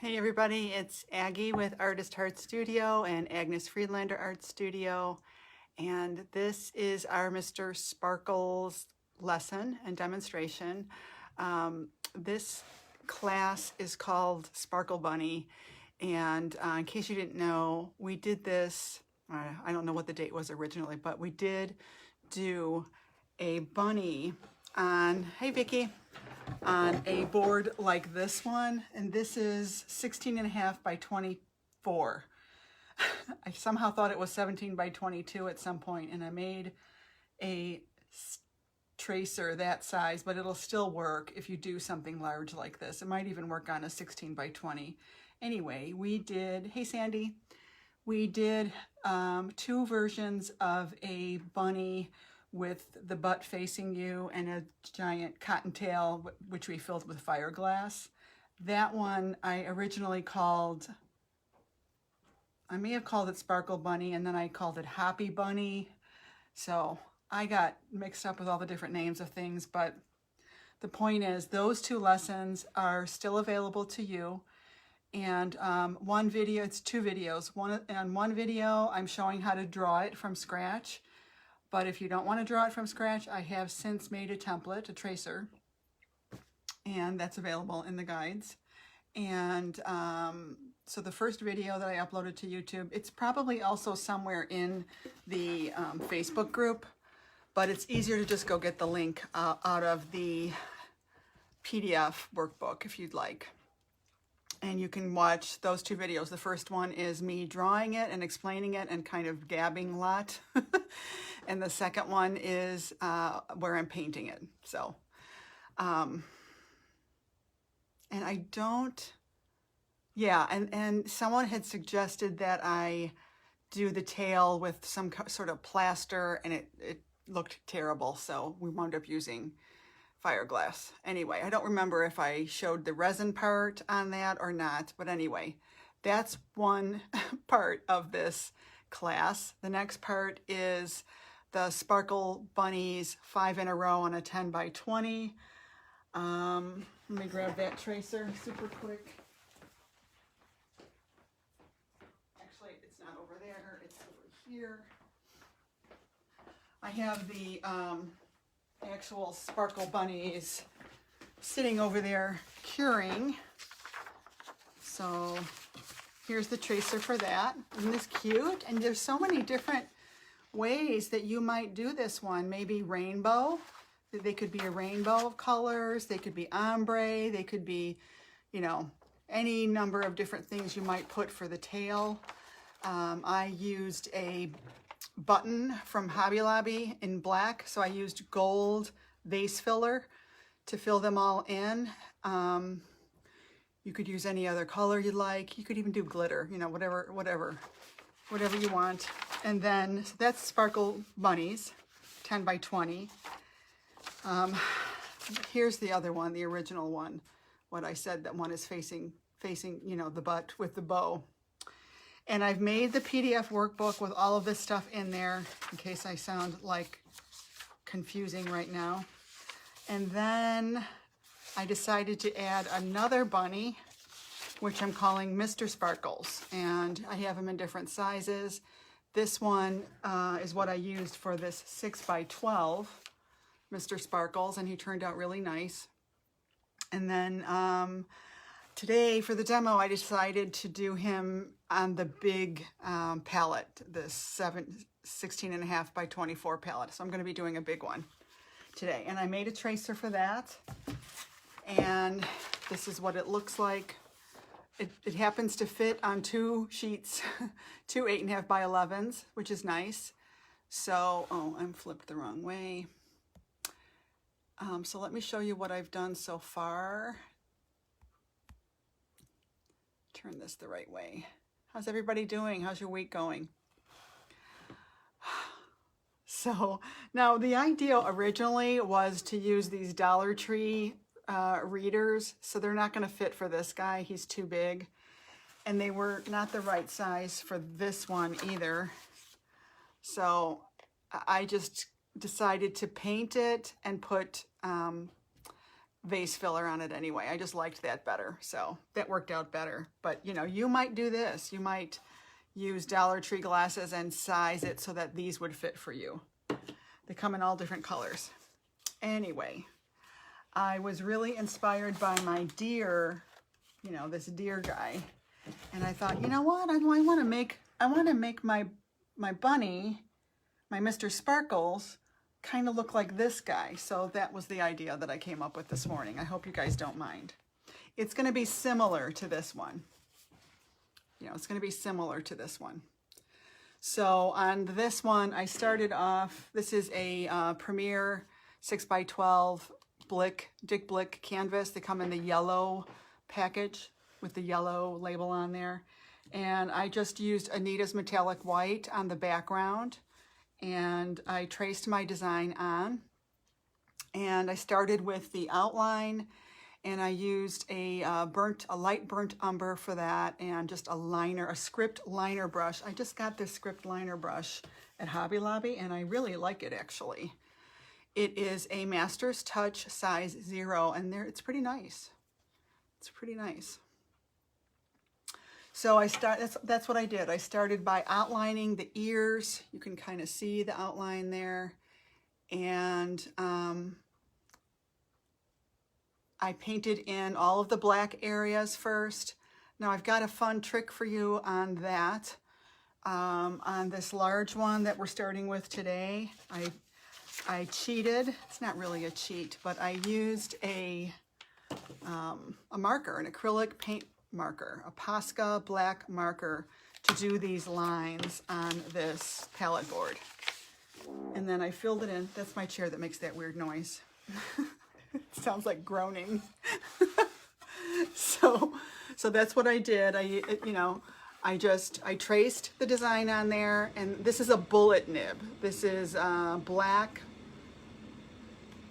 Hey everybody, it's Aggie with Artist Art Studio and Agnes Friedlander Art Studio, and this is our Mr. Sparkles lesson and demonstration. This class is called Sparkle Bunny, and in case you didn't know, we did this, I don't know what the date was originally, but we did do a bunny on, hey Vicki, on a board like this one, and this is 16.5 by 24. I somehow thought it was 17 by 22 at some point, and I made a tracer that size, but it'll still work if you do something large like this. It might even work on a 16 by 20. Anyway, we did, hey Sandy, we did two versions of a bunny with the butt facing you and a giant cottontail, which we filled with fiberglass. That one I originally called, I may have called it Sparkle Bunny, and then I called it Happy Bunny. So I got mixed up with all the different names of things, but the point is those two lessons are still available to you. And one video, it's two videos. On one video, I'm showing how to draw it from scratch. But if you don't want to draw it from scratch, I have since made a template, a tracer, and that's available in the guides. And so the first video that I uploaded to YouTube, it's probably also somewhere in the Facebook group, but it's easier to just go get the link out of the PDF workbook if you'd like. And you can watch those two videos. The first one is me drawing it and explaining it and kind of gabbing a lot. And the second one is where I'm painting it. So, and I don't, yeah, and someone had suggested that I do the tail with some sort of plaster, and it looked terrible. So we wound up using fiberglass. Anyway, I don't remember if I showed the resin part on that or not, but anyway, that's one part of this class. The next part is the Sparkle Bunnies 5 in a row on a 10 by 20. Let me grab that tracer super quick. Actually, it's not over there, it's over here. I have the actual Sparkle Bunnies sitting over there curing. So here's the tracer for that. Isn't this cute? And there's so many different ways that you might do this one. Maybe rainbow. They could be a rainbow of colors. They could be ombre. They could be, you know, any number of different things you might put for the tail. I used a button from Hobby Lobby in black, so I used gold vase filler to fill them all in. You could use any other color you like. You could even do glitter, you know, whatever you want. And then so that's Sparkle Bunnies, 10 by 20. Here's the other one, the original one. What I said, that one is facing, you know, the butt with the bow. And I've made the PDF workbook with all of this stuff in there, in case I sound like confusing right now. And then I decided to add another bunny, which I'm calling Mr. Sparkles. And I have them in different sizes. This one is what I used for this 6 by 12 Mr. Sparkles, and he turned out really nice. And then today for the demo, I decided to do him on the big palette, the 16.5 by 24 palette. So I'm going to be doing a big one today. And I made a tracer for that. And this is what it looks like. It happens to fit on two sheets, two 8.5 by 11s, which is nice. So, oh, I'm flipped the wrong way. So let me show you what I've done so far. Turn this the right way. How's everybody doing? How's your week going? So now the idea originally was to use these Dollar Tree readers. So they're not going to fit for this guy. He's too big. And they were not the right size for this one either. So I just decided to paint it and put vase filler on it anyway. I just liked that better, so that worked out better. But you know, you might do this. You might use Dollar Tree glasses and size it so that these would fit for you. They come in all different colors. Anyway, I was really inspired by my deer, you know, this deer guy. And I thought, you know what? I want to make my bunny, my Mr. Sparkles, kind of look like this guy. So that was the idea that I came up with this morning. I hope you guys don't mind. It's going to be similar to this one. You know, it's going to be similar to this one. So on this one, I started off, this is a Premier 6x12 Dick Blick canvas. They come in the yellow package with the yellow label on there. And I just used Anita's metallic white on the background, and I traced my design on. And I started with the outline, and I used a light burnt umber for that, and just a script liner brush. I just got this script liner brush at Hobby Lobby, and I really like it actually. It is a Master's Touch size 0, and it's pretty nice. It's pretty nice. So that's what I did. I started by outlining the ears. You can kind of see the outline there. And I painted in all of the black areas first. Now I've got a fun trick for you on that. On this large one that we're starting with today, I cheated. It's not really a cheat, but I used a marker, an acrylic paint marker, a Posca black marker, to do these lines on this palette board. And then I filled it in. That's my chair that makes that weird noise. It sounds like groaning. So that's what I did. I traced the design on there, and this is a bullet nib. This is black.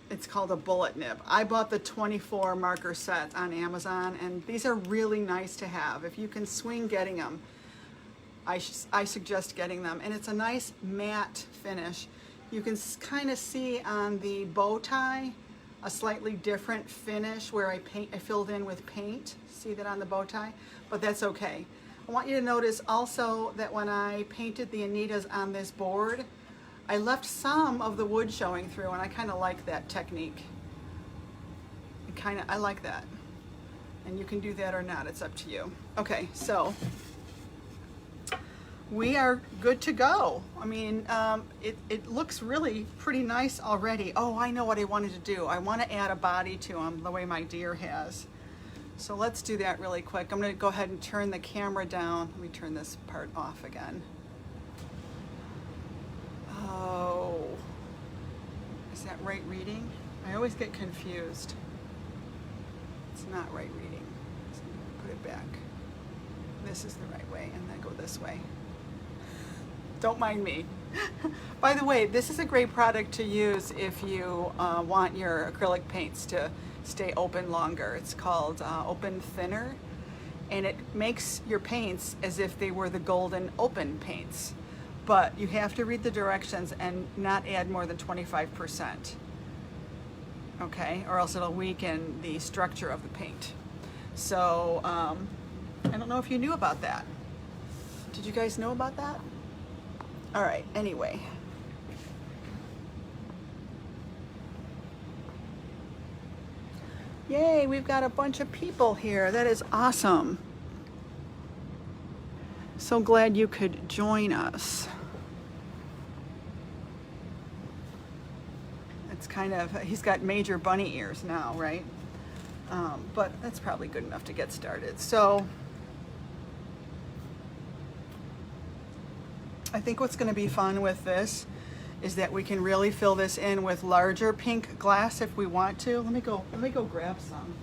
It's called a bullet nib. I bought the 24 marker set on Amazon, and these are really nice to have. If you can swing getting them, I suggest getting them. And it's a nice matte finish. You can kind of see on the bow tie a slightly different finish where I filled in with paint. See that on the bow tie? But that's okay. I want you to notice also that when I painted the Anitas on this board, I left some of the wood showing through, and I kind of like that technique. I like that. And you can do that or not, it's up to you. Okay, so we are good to go. I mean, it looks really pretty nice already. Oh, I know what I wanted to do. I want to add a body to them the way my deer has. So let's do that really quick. I'm going to go ahead and turn the camera down. Let me turn this part off again. Oh, is that right reading? I always get confused. It's not right reading. So I'm going to put it back. This is the right way, and then go this way. Don't mind me. By the way, this is a great product to use if you want your acrylic paints to stay open longer. It's called Open Thinner, and it makes your paints as if they were the golden open paints. But you have to read the directions and not add more than 25%, okay? Or else it'll weaken the structure of the paint. So I don't know if you knew about that. Did you guys know about that? All right, anyway. Yay, we've got a bunch of people here. That is awesome. So glad you could join us. It's kind of, he's got major bunny ears now, right? But that's probably good enough to get started. So I think what's going to be fun with this is that we can really fill this in with larger pink glass if we want to. Let me go grab some.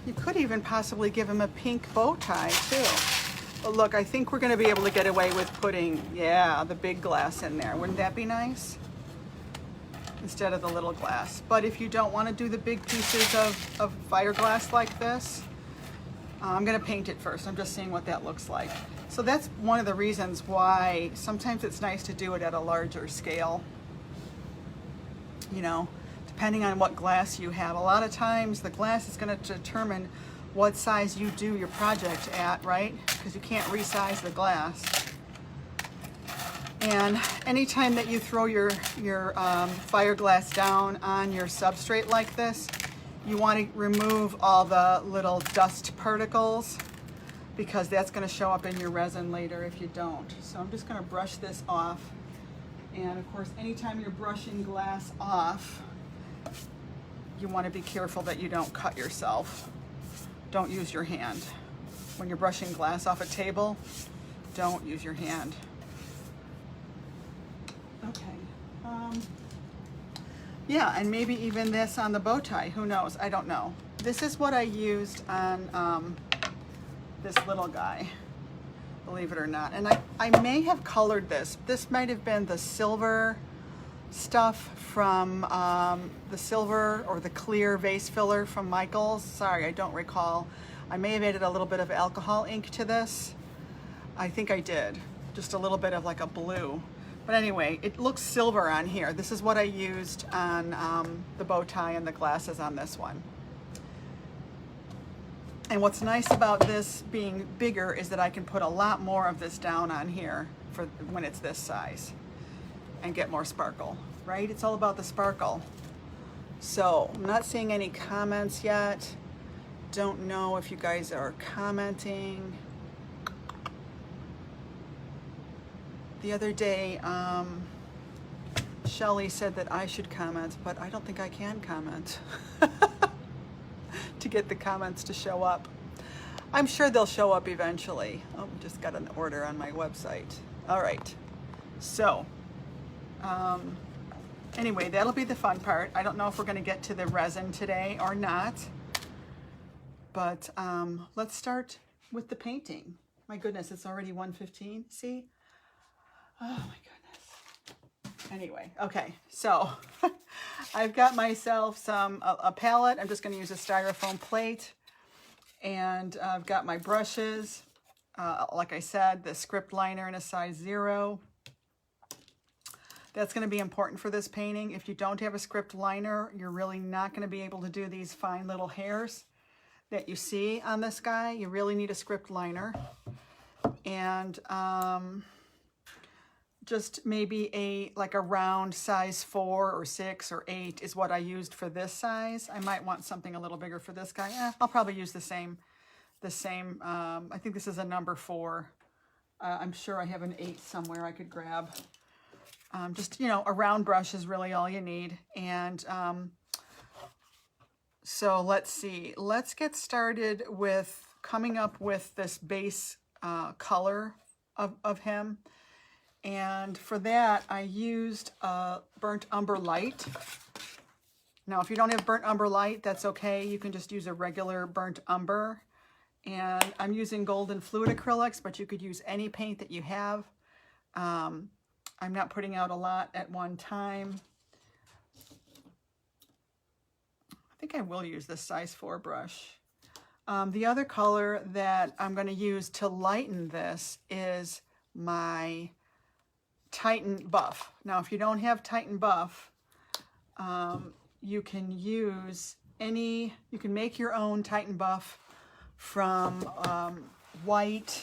You could even possibly give him a pink bow tie too. But look, I think we're going to be able to get away with putting, yeah, the big glass in there. Wouldn't that be nice? Instead of the little glass. But if you don't want to do the big pieces of fiberglass like this, I'm going to paint it first. I'm just seeing what that looks like. So that's one of the reasons why sometimes it's nice to do it at a larger scale. You know, depending on what glass you have. A lot of times the glass is going to determine what size you do your project at, right? Because you can't resize the glass. And anytime that you throw your fiberglass down on your substrate like this, you want to remove all the little dust particles, because that's going to show up in your resin later if you don't. So I'm just going to brush this off. And of course, anytime you're brushing glass off, you want to be careful that you don't cut yourself. Don't use your hand. When you're brushing glass off a table, don't use your hand. Okay. Yeah, and maybe even this on the bow tie. Who knows? I don't know. This is what I used on this little guy, believe it or not. And I may have colored this. This might have been the silver stuff from the silver or the clear vase filler from Michael's. Sorry, I don't recall. I may have added a little bit of alcohol ink to this. I think I did. Just a little bit of like a blue. But anyway, it looks silver on here. This is what I used on the bow tie and the glasses on this one. And what's nice about this being bigger is that I can put a lot more of this down on here for when it's this size and get more sparkle, right? It's all about the sparkle. So I'm not seeing any comments yet. Don't know if you guys are commenting. The other day, Shelly said that I should comment, but I don't think I can comment to get the comments to show up. I'm sure they'll show up eventually. Oh, just got an order on my website. All right. So, anyway, that'll be the fun part. I don't know if we're going to get to the resin today or not, but let's start with the painting. My goodness, it's already 1:15. See? Oh my goodness. Anyway, okay, so I've got myself a palette. I'm just going to use a styrofoam plate, and I've got my brushes. Like I said, the script liner in a size 0. That's going to be important for this painting. If you don't have a script liner, you're really not going to be able to do these fine little hairs that you see on this guy. You really need a script liner. And just maybe like a round size 4 or 6 or 8 is what I used for this size. I might want something a little bigger for this guy. I'll probably use the same. I think this is a number 4. I'm sure I have an 8 somewhere I could grab. Just, you know, a round brush is really all you need. And so let's see. Let's get started with coming up with this base color of him. And for that, I used Burnt Umber Light. Now, if you don't have Burnt Umber Light, that's okay. You can just use a regular Burnt Umber. And I'm using Golden Fluid Acrylics, but you could use any paint that you have. I'm not putting out a lot at one time. I think I will use this size 4 brush. The other color that I'm going to use to lighten this is my Titan Buff. Now, if you don't have Titan Buff, you can use you can make your own Titan Buff from white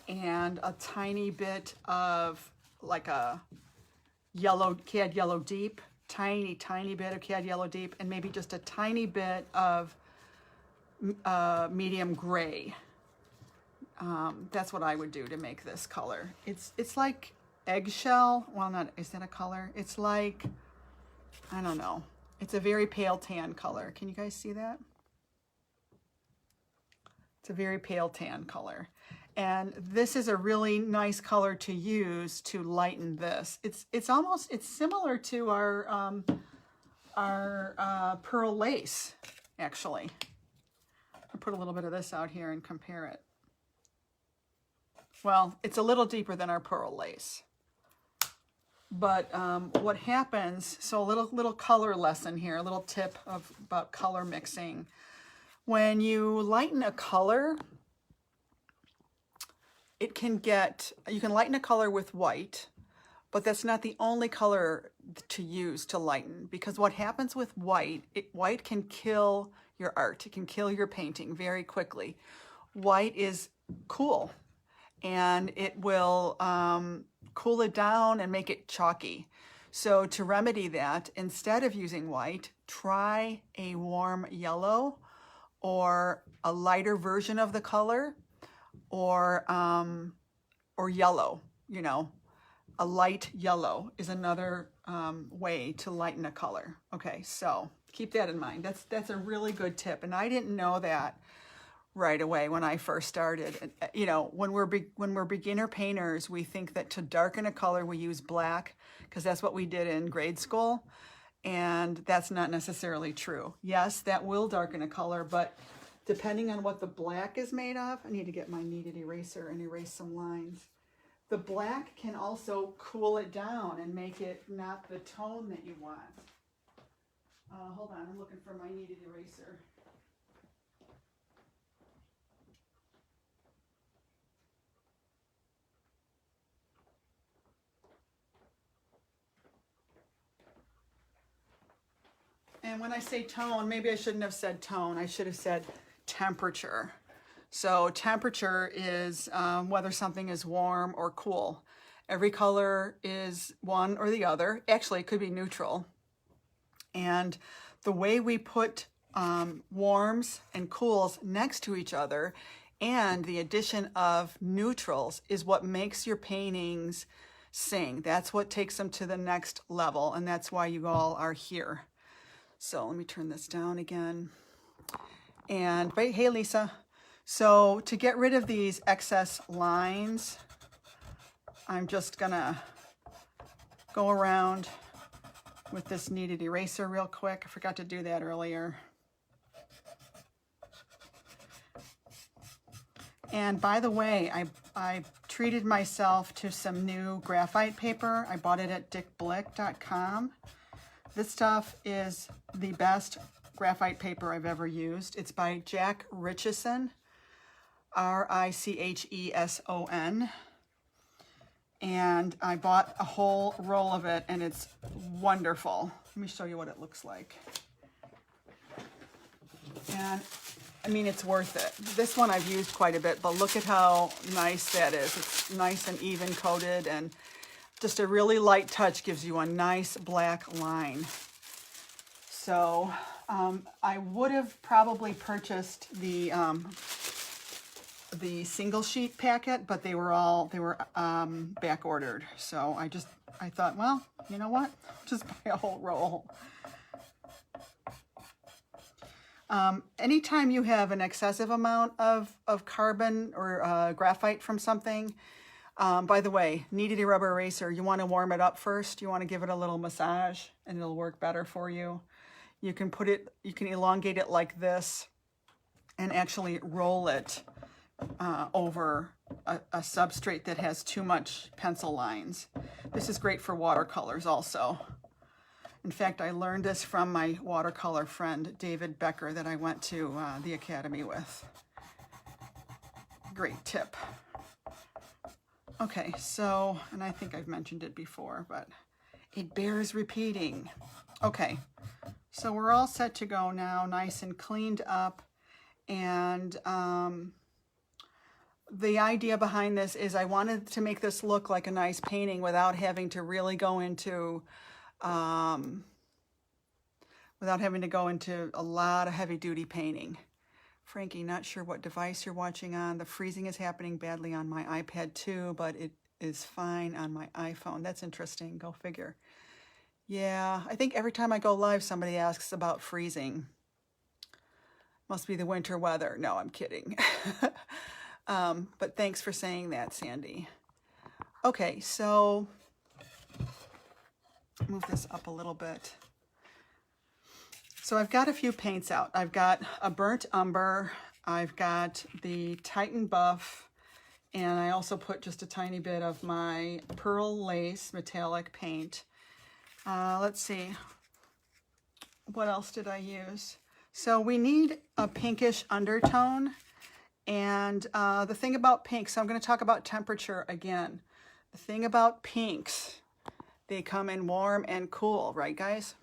and a tiny bit of like a Cad Yellow Deep, tiny bit of Cad Yellow Deep, and maybe just a tiny bit of medium gray. That's what I would do to make this color. It's like eggshell. Well, is that a color? It's like, I don't know. It's a very pale tan color. Can you guys see that? It's a very pale tan color. And this is a really nice color to use to lighten this. It's similar to our pearl lace, actually. I'll put a little bit of this out here and compare it. well, it's a little deeper than our pearl lace. But what happens, so a little color lesson here, a little tip about color mixing. When you lighten a color, you can lighten a color with white, but that's not the only color to use to lighten, because what happens with white, white can kill your art. It can kill your painting very quickly. White is cool, and it will cool it down and make it chalky. So to remedy that, instead of using white, try a warm yellow or a lighter version of the color, or yellow. You know, a light yellow is another way to lighten a color. Okay, so keep that in mind. That's a really good tip, and I didn't know that right away when I first started. You know, when we're beginner painters, we think that to darken a color we use black, because that's what we did in grade school, and that's not necessarily true. Yes, that will darken a color, but depending on what the black is made of, I need to get my kneaded eraser and erase some lines. The black can also cool it down and make it not the tone that you want. Hold on, I'm looking for my kneaded eraser. And when I say tone, maybe I shouldn't have said tone. I should have said temperature. So temperature is whether something is warm or cool. Every color is one or the other. Actually, it could be neutral. And the way we put warms and cools next to each other, and the addition of neutrals, is what makes your paintings sing. That's what takes them to the next level, and that's why you all are here. So let me turn this down again. And wait, hey Lisa. So to get rid of these excess lines, I'm just gonna go around with this kneaded eraser real quick. I forgot to do that earlier. And by the way, I treated myself to some new graphite paper. I bought it at dickblick.com. This stuff is the best graphite paper I've ever used. It's by Jack Richeson, R-I-C-H-E-S-O-N. And I bought a whole roll of it, and it's wonderful. Let me show you what it looks like. And I mean, it's worth it. This one I've used quite a bit, but look at how nice that is. It's nice and even coated, and just a really light touch gives you a nice black line. So I would have probably purchased the single sheet packet, but they were back ordered. So I thought, well, you know what? Just buy a whole roll. Anytime you have an excessive amount of carbon or graphite from something, by the way, kneaded rubber eraser, you want to warm it up first. You want to give it a little massage, and it'll work better for you. You can elongate it like this and actually roll it over a substrate that has too much pencil lines. This is great for watercolors also. In fact, I learned this from my watercolor friend, David Becker, that I went to the academy with. Great tip. Okay, so, and I think I've mentioned it before, but it bears repeating. Okay, so we're all set to go now, nice and cleaned up. And the idea behind this is I wanted to make this look like a nice painting without having to really go into a lot of heavy-duty painting. Frankie, not sure what device you're watching on. The freezing is happening badly on my iPad too, but it is fine on my iPhone. That's interesting. Go figure. Yeah, I think every time I go live, somebody asks about freezing. Must be the winter weather. No, I'm kidding. But thanks for saying that, Sandy. Okay, so move this up a little bit. So I've got a few paints out. I've got a burnt umber. I've got the Titan Buff And I also put just a tiny bit of my pearl lace metallic paint. Let's see, what else did I use? So we need a pinkish undertone. And the thing about pinks, so I'm going to talk about temperature again. The thing about pinks, they come in warm and cool, right guys?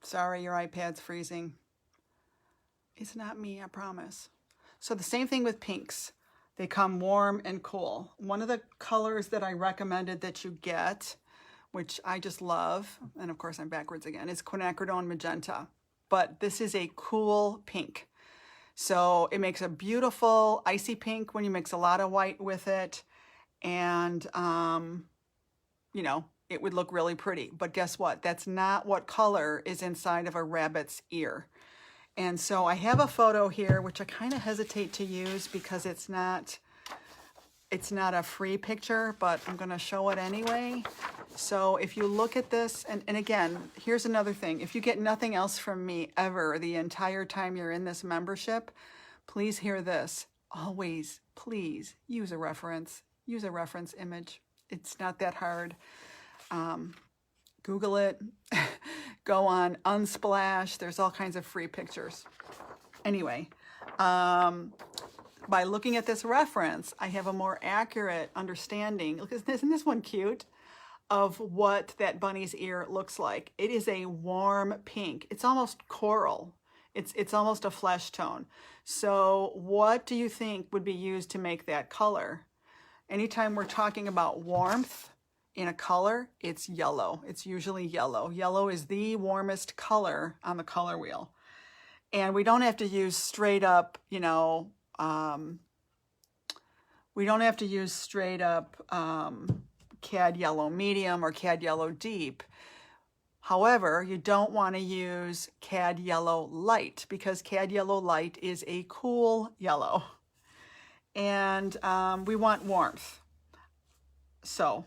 Sorry, your iPad's freezing. It's not me, I promise. So the same thing with pinks. They come warm and cool. One of the colors that I recommended that you get, which I just love, and of course I'm backwards again, is quinacridone magenta. But this is a cool pink. So it makes a beautiful icy pink when you mix a lot of white with it. And, you know, it would look really pretty. But guess what? That's not what color is inside of a rabbit's ear. And so I have a photo here, which I kind of hesitate to use because it's not a free picture, but I'm going to show it anyway. So if you look at this, and again, here's another thing. If you get nothing else from me ever the entire time you're in this membership, please hear this. Always, please use a reference. Use a reference image. It's not that hard. Google it. Go on Unsplash. There's all kinds of free pictures. Anyway, by looking at this reference, I have a more accurate understanding. Look, isn't this one cute? Of what that bunny's ear looks like. It is a warm pink. It's almost coral. It's almost a flesh tone. So what do you think would be used to make that color? Anytime we're talking about warmth in a color, it's yellow. It's usually yellow. Yellow is the warmest color on the color wheel. And we don't have to use straight up, you know, we don't have to use straight up cad yellow medium or cad yellow deep. However, you don't want to use cad yellow light because cad yellow light is a cool yellow. And we want warmth. So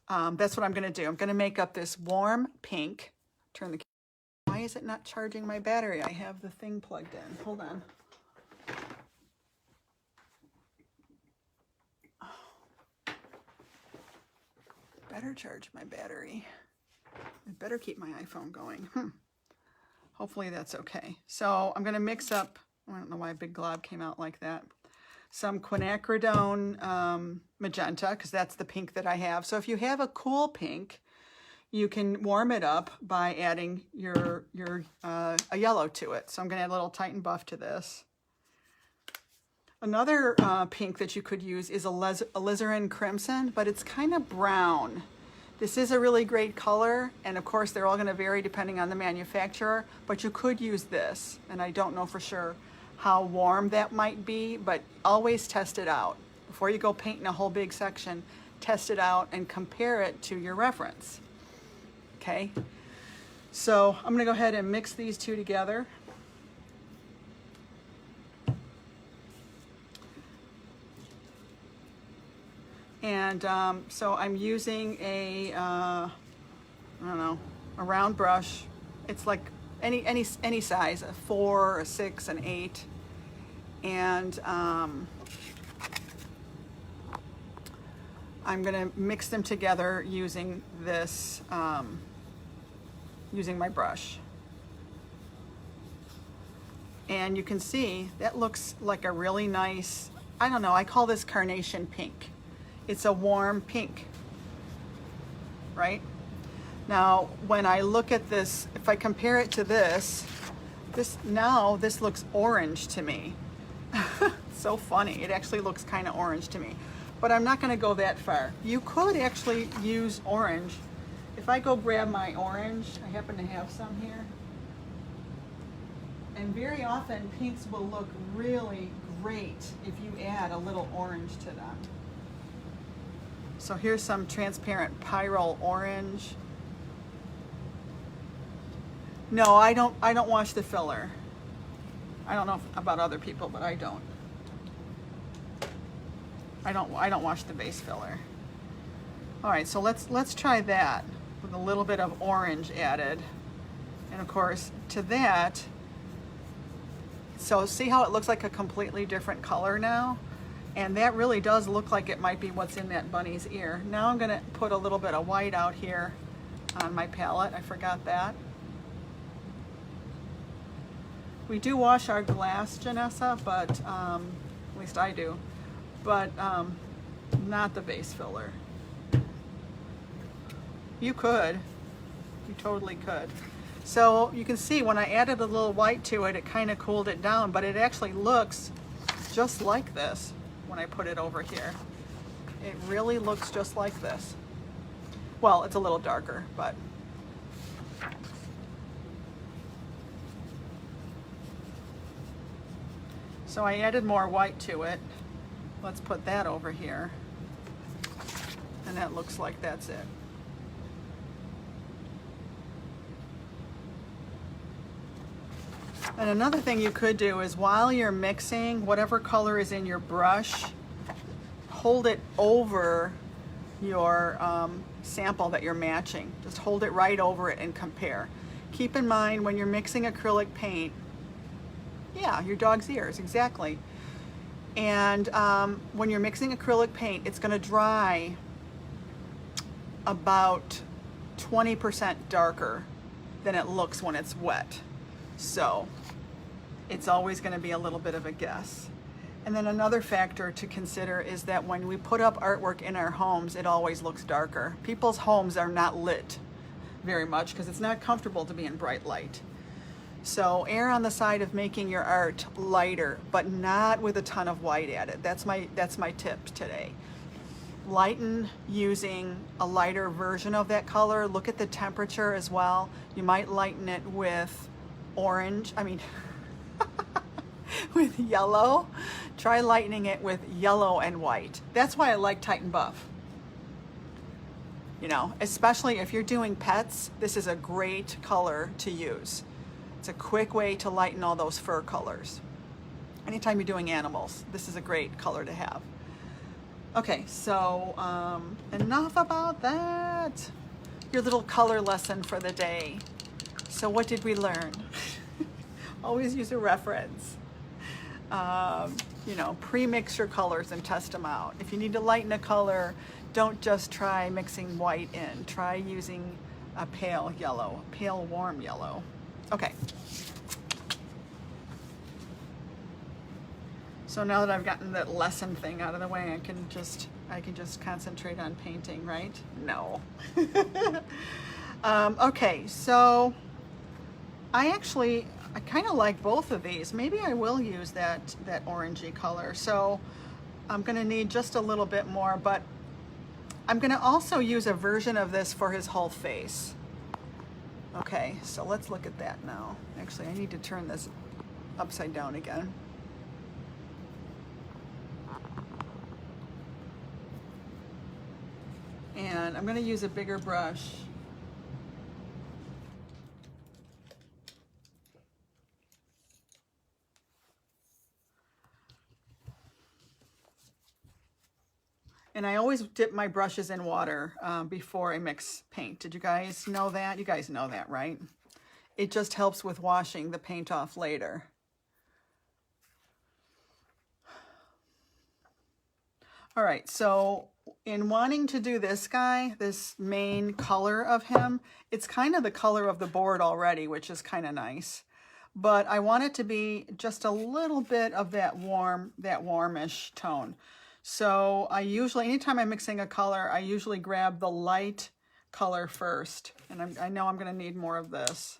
that's what I'm going to do. I'm going to make up this warm pink. Turn the camera. Why is it not charging my battery? I have the thing plugged in. Hold on. Better charge my battery. I better keep my iPhone going. Hopefully that's okay. So I'm going to mix up, I don't know why a big glob came out like that, some quinacridone magenta, because that's the pink that I have. So if you have a cool pink, you can warm it up by adding a yellow to it. So I'm going to add a little Titan Buff to this. Another pink that you could use is a alizarin crimson, but it's kind of brown. This is a really great color, and of course they're all going to vary depending on the manufacturer, but you could use this, and I don't know for sure how warm that might be, but always test it out. Before you go painting a whole big section, test it out and compare it to your reference. Okay, so I'm going to go ahead and mix these two together. And so I'm using a, I don't know, a round brush. It's like any size, a 4, a 6, an 8. And I'm gonna mix them together using this, using my brush. And you can see that looks like a really nice, I don't know, I call this carnation pink. It's a warm pink, right? Now, when I look at this, if I compare it to this looks orange to me. So funny, it actually looks kind of orange to me. But I'm not gonna go that far. You could actually use orange. If I go grab my orange, I happen to have some here. And very often pinks will look really great if you add a little orange to them. So here's some transparent pyrrole orange. No, I don't wash the filler. I don't know about other people, but I don't. I don't wash the base filler. All right, so let's try that with a little bit of orange added. And of course, to that, So see how it looks like a completely different color now? And that really does look like it might be what's in that bunny's ear. Now I'm gonna put a little bit of white out here on my palette. I forgot that. We do wash our glass, Janessa, but at least I do, but not the base filler. You could, you totally could. So you can see when I added a little white to it, it kind of cooled it down, but it actually looks just like this when I put it over here. It really looks just like this. Well, it's a little darker, but. So I added more white to it. Let's put that over here. And that looks like that's it. And another thing you could do is while you're mixing whatever color is in your brush, hold it over your sample that you're matching. Just hold it right over it and compare. Keep in mind when you're mixing acrylic paint, yeah, your dog's ears, exactly. And when you're mixing acrylic paint, it's gonna dry about 20% darker than it looks when it's wet. So it's always going to be a little bit of a guess. And then another factor to consider is that when we put up artwork in our homes, it always looks darker. People's homes are not lit very much because it's not comfortable to be in bright light. So err on the side of making your art lighter, but not with a ton of white added. That's my tip today. Lighten using a lighter version of that color. Look at the temperature as well. You might lighten it with orange, with yellow. Try lightening it with yellow and white. That's why I like Titan Buff. You know, especially if you're doing pets, this is a great color to use. It's a quick way to lighten all those fur colors. Anytime you're doing animals, this is a great color to have. Okay, so enough about that. Your little color lesson for the day. So what did we learn? Always use a reference. You know, pre-mix your colors and test them out. If you need to lighten a color, don't just try mixing white in. Try using a pale yellow, pale warm yellow. Okay. So now that I've gotten that lesson thing out of the way, I can just concentrate on painting, right? No. Okay, so I kind of like both of these. Maybe I will use that orangey color. So I'm gonna need just a little bit more, but I'm gonna also use a version of this for his whole face. Okay, so let's look at that now. Actually, I need to turn this upside down again. And I'm gonna use a bigger brush. And I always dip my brushes in water before I mix paint. Did you guys know that? You guys know that, right? It just helps with washing the paint off later. All right, so in wanting to do this guy, this main color of him, it's kind of the color of the board already, which is kind of nice. But I want it to be just a little bit of that warmish tone. So I usually, anytime I'm mixing a color, I usually grab the light color first. And I know I'm gonna need more of this.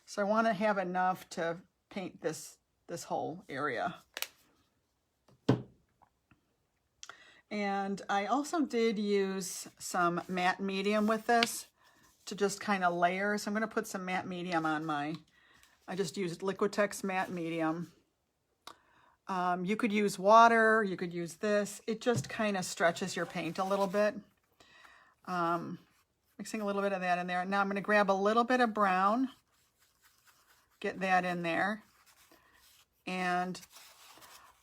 So I wanna have enough to paint this whole area. And I also did use some matte medium with this to just kind of layer. So I'm gonna put some matte medium on I just used Liquitex matte medium. You could use water, you could use this. It just kind of stretches your paint a little bit. Mixing a little bit of that in there. Now I'm going to grab a little bit of brown, get that in there. And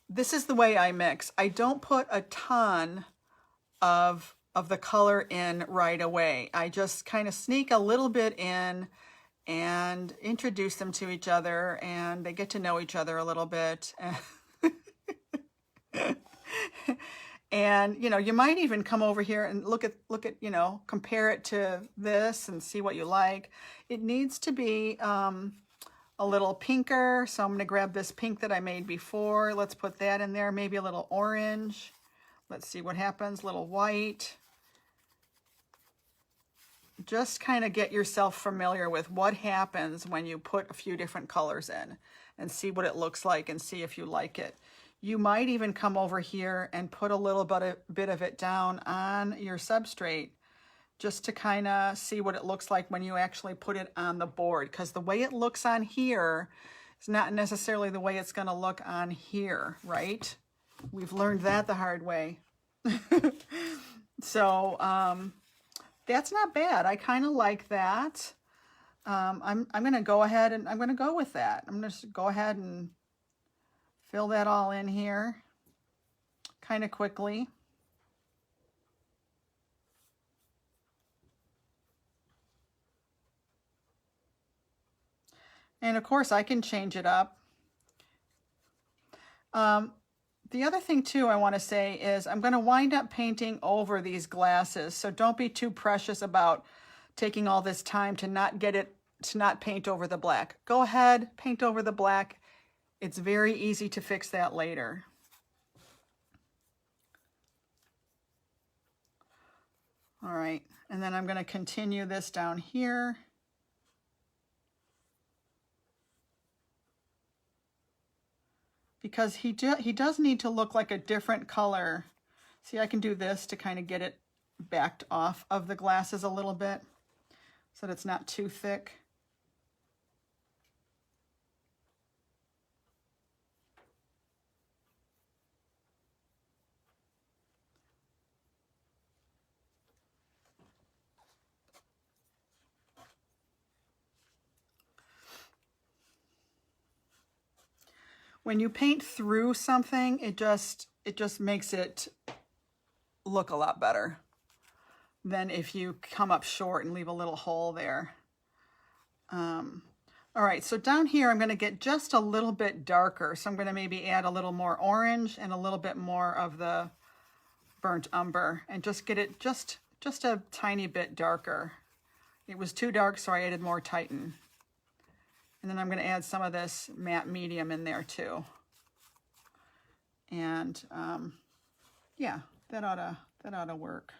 this is the way I mix. I don't put a ton of the color in right away. I just kind of sneak a little bit in and introduce them to each other, and they get to know each other a little bit. And you know, you might even come over here and look at, you know, compare it to this and see what you like. It needs to be a little pinker, so I'm going to grab this pink that I made before. Let's put that in there. Maybe a little orange. Let's see what happens. Little white. Just kind of get yourself familiar with what happens when you put a few different colors in, and see what it looks like and see if you like it. You might even come over here and put a little bit of it down on your substrate, just to kind of see what it looks like when you actually put it on the board, because the way it looks on here is not necessarily the way it's going to look on here, right? We've learned that the hard way. So that's not bad. I kind of like that. I'm going to go ahead and I'm going to go with that. I'm going to just go ahead and fill that all in here kind of quickly. And of course I can change it up. The other thing too I want to say is I'm going to wind up painting over these glasses. So don't be too precious about taking all this time to not paint over the black. Go ahead, paint over the black. It's very easy to fix that later. All right, and then I'm going to continue this down here. Because he does need to look like a different color. See, I can do this to kind of get it backed off of the glasses a little bit so that it's not too thick. When you paint through something, it just makes it look a lot better than if you come up short and leave a little hole there. All right, so down here I'm going to get just a little bit darker. So I'm going to maybe add a little more orange and a little bit more of the burnt umber, and just get it just a tiny bit darker. It was too dark, so I added more Titan. And then I'm going to add some of this matte medium in there too. And yeah, that ought to work.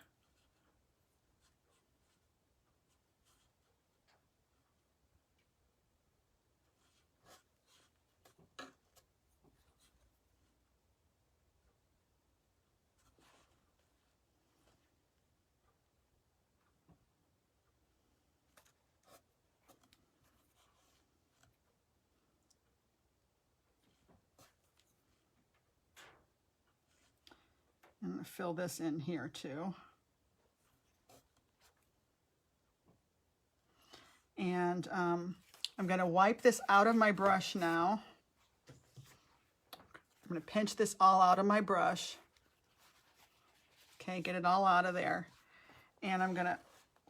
I'm going to fill this in here too. And I'm going to wipe this out of my brush now. I'm going to pinch this all out of my brush. Okay, get it all out of there. And I'm going to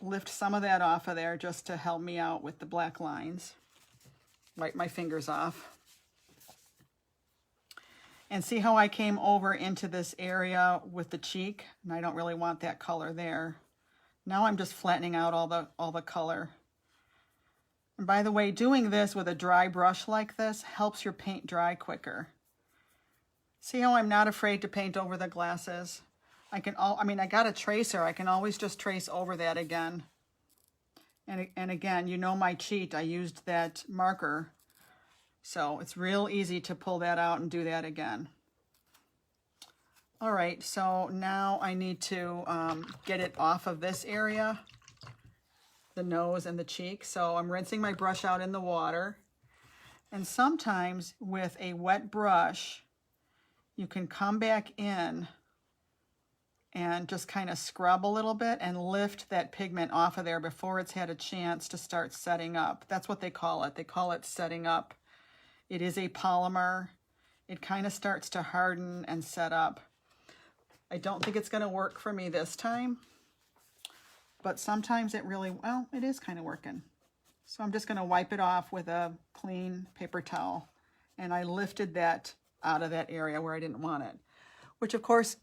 lift some of that off of there just to help me out with the black lines. Wipe my fingers off. And see how I came over into this area with the cheek, and I don't really want that color there. Now I'm just flattening out all the color. And by the way, doing this with a dry brush like this helps your paint dry quicker. See how I'm not afraid to paint over the glasses? I got a tracer. I can always just trace over that again. And again, you know my cheat. I used that marker. So it's real easy to pull that out and do that again. All right, so now I need to get it off of this area, the nose and the cheek. So I'm rinsing my brush out in the water. And sometimes with a wet brush, you can come back in and just kind of scrub a little bit and lift that pigment off of there before it's had a chance to start setting up. That's what they call it. They call it setting up. It is a polymer. It kind of starts to harden and set up. I don't think it's going to work for me this time, but sometimes it really, well, it is kind of working. So I'm just going to wipe it off with a clean paper towel. And I lifted that out of that area where I didn't want it. Which of course,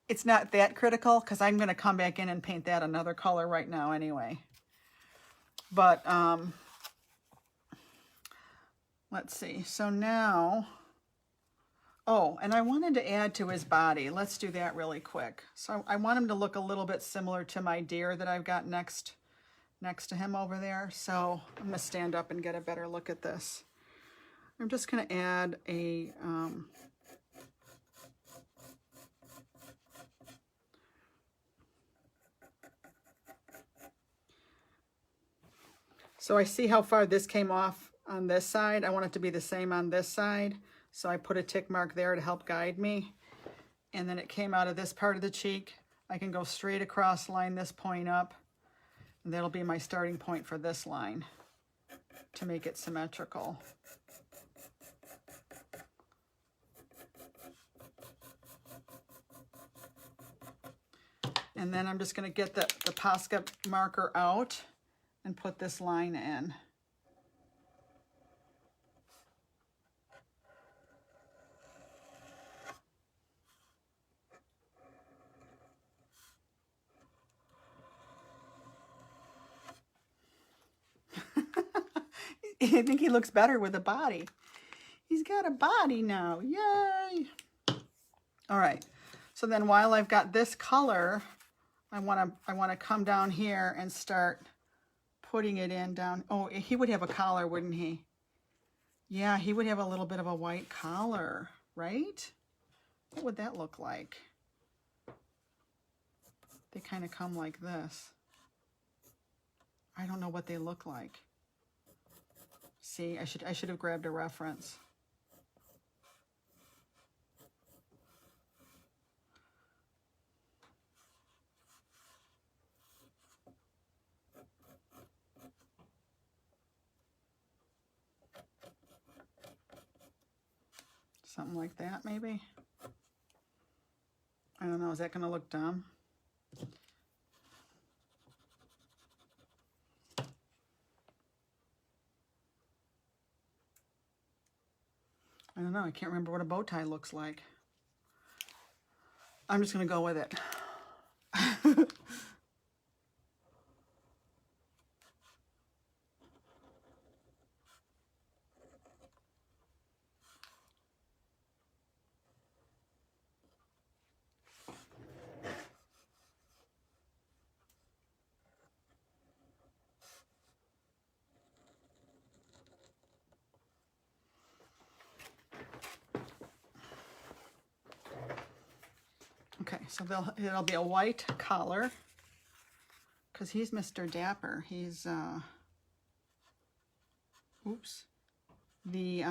it's not that critical because I'm going to come back in and paint that another color right now anyway. But let's see. So now, oh, and I wanted to add to his body. Let's do that really quick. So I want him to look a little bit similar to my deer that I've got next to him over there. So I'm going to stand up and get a better look at this. I'm just going to add a so I see how far this came off on this side. I want it to be the same on this side. So I put a tick mark there to help guide me. And then it came out of this part of the cheek. I can go straight across, line this point up. And that'll be my starting point for this line to make it symmetrical. And then I'm just going to get the Posca marker out and put this line in. I think he looks better with a body. He's got a body now. Yay! All right. So then while I've got this color, I want to come down here and start putting it in down. Oh, he would have a collar, wouldn't he? Yeah, he would have a little bit of a white collar, right? What would that look like? They kind of come like this. I don't know what they look like. See, I should have grabbed a reference. Something like that, maybe. I don't know, is that going to look dumb? I don't know, I can't remember what a bow tie looks like. I'm just going to go with it. Okay, so it'll be a white collar because he's Mr. Dapper. He's oops. The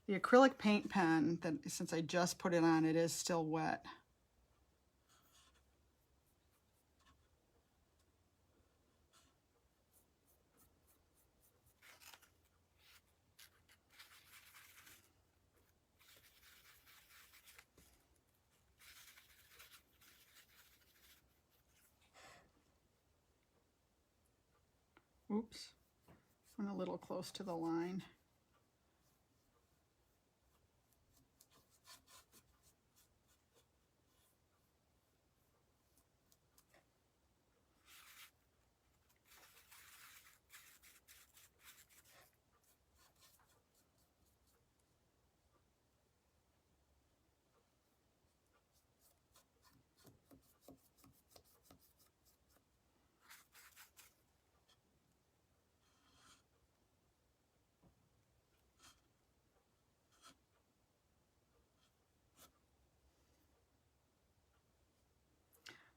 acrylic paint pen, that since I just put it on, it is still wet. Oops, went a little close to the line.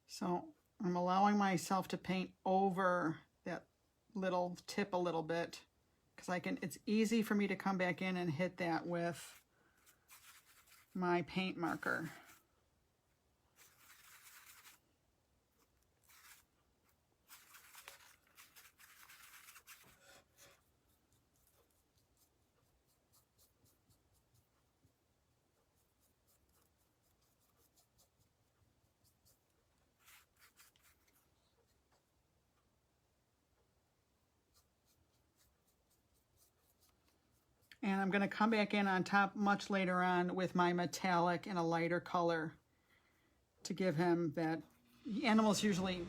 So I'm allowing myself to paint over that little tip a little bit because it's easy for me to come back in and hit that with my paint marker. And I'm going to come back in on top much later on with my metallic in a lighter color to give him that. Animals usually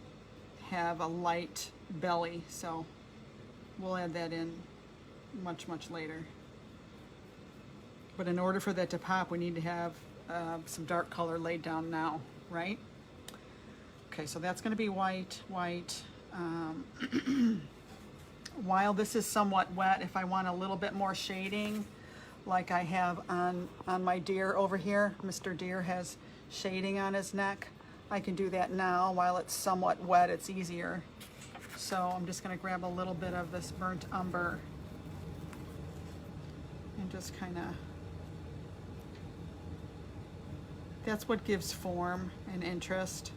have a light belly, so we'll add that in much, much later. But in order for that to pop, we need to have some dark color laid down now, right? Okay, so that's going to be white, white. While this is somewhat wet, if I want a little bit more shading, like I have on my deer over here, Mr. Deer has shading on his neck, I can do that now. While it's somewhat wet, it's easier. So I'm just going to grab a little bit of this burnt umber and just kind of, that's what gives form and interest.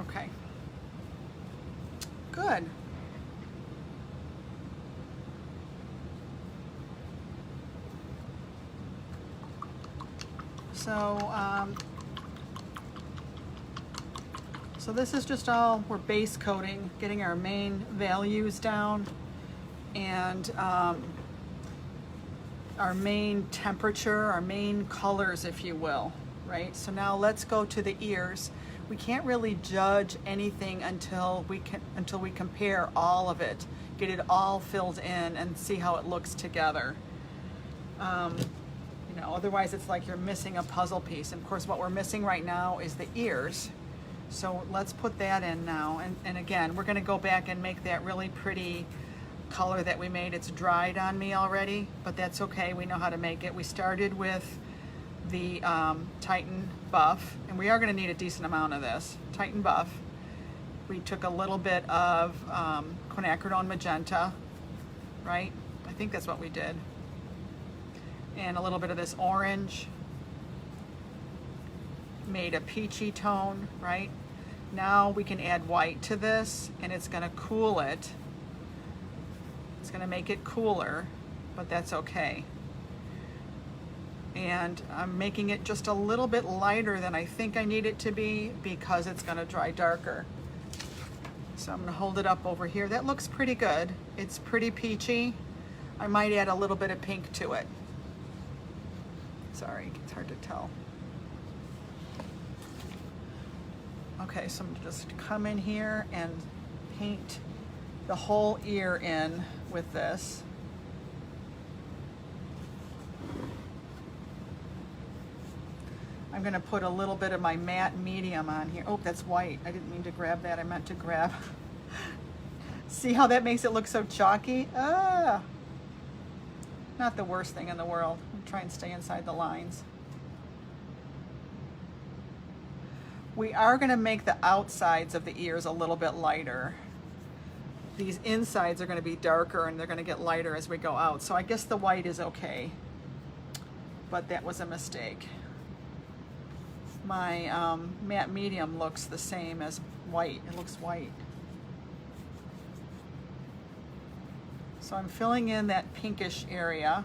Okay, good. So this is just all, we're base coating, getting our main values down and our main temperature, our main colors, if you will, right? So now let's go to the ears. We can't really judge anything until we compare all of it, get it all filled in and see how it looks together. You know, otherwise it's like you're missing a puzzle piece. And of course what we're missing right now is the ears. So let's put that in now. And again, we're gonna go back and make that really pretty color that we made. It's dried on me already, but that's okay, we know how to make it. We started with the Titan Buff, and we are going to need a decent amount of this Titan Buff. We took a little bit of quinacridone magenta, right? I think that's what we did, and a little bit of this orange, made a peachy tone, right? Now we can add white to this, and it's going to cool it. It's going to make it cooler, but that's okay. And I'm making it just a little bit lighter than I think I need it to be because it's going to dry darker. So I'm going to hold it up over here. That looks pretty good. It's pretty peachy. I might add a little bit of pink to it. Sorry, it's hard to tell. Okay, so I'm going to just come in here and paint the whole ear in with this. I'm going to put a little bit of my matte medium on here. Oh, that's white. I didn't mean to grab that. I meant to grab. See how that makes it look so chalky? Ah! Not the worst thing in the world. I'm trying to stay inside the lines. We are going to make the outsides of the ears a little bit lighter. These insides are going to be darker and they're going to get lighter as we go out. So I guess the white is okay. But that was a mistake. My matte medium looks the same as white. It looks white. So I'm filling in that pinkish area.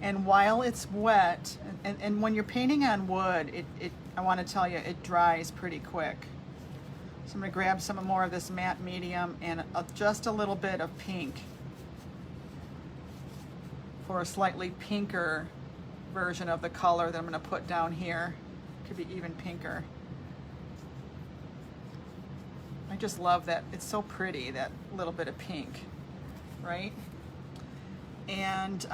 And while it's wet, and when you're painting on wood, I want to tell you, it dries pretty quick. So I'm going to grab some more of this matte medium and just a little bit of pink for a slightly pinker version of the color that I'm going to put down here. Could be even pinker. I just love that. It's so pretty, that little bit of pink, right? And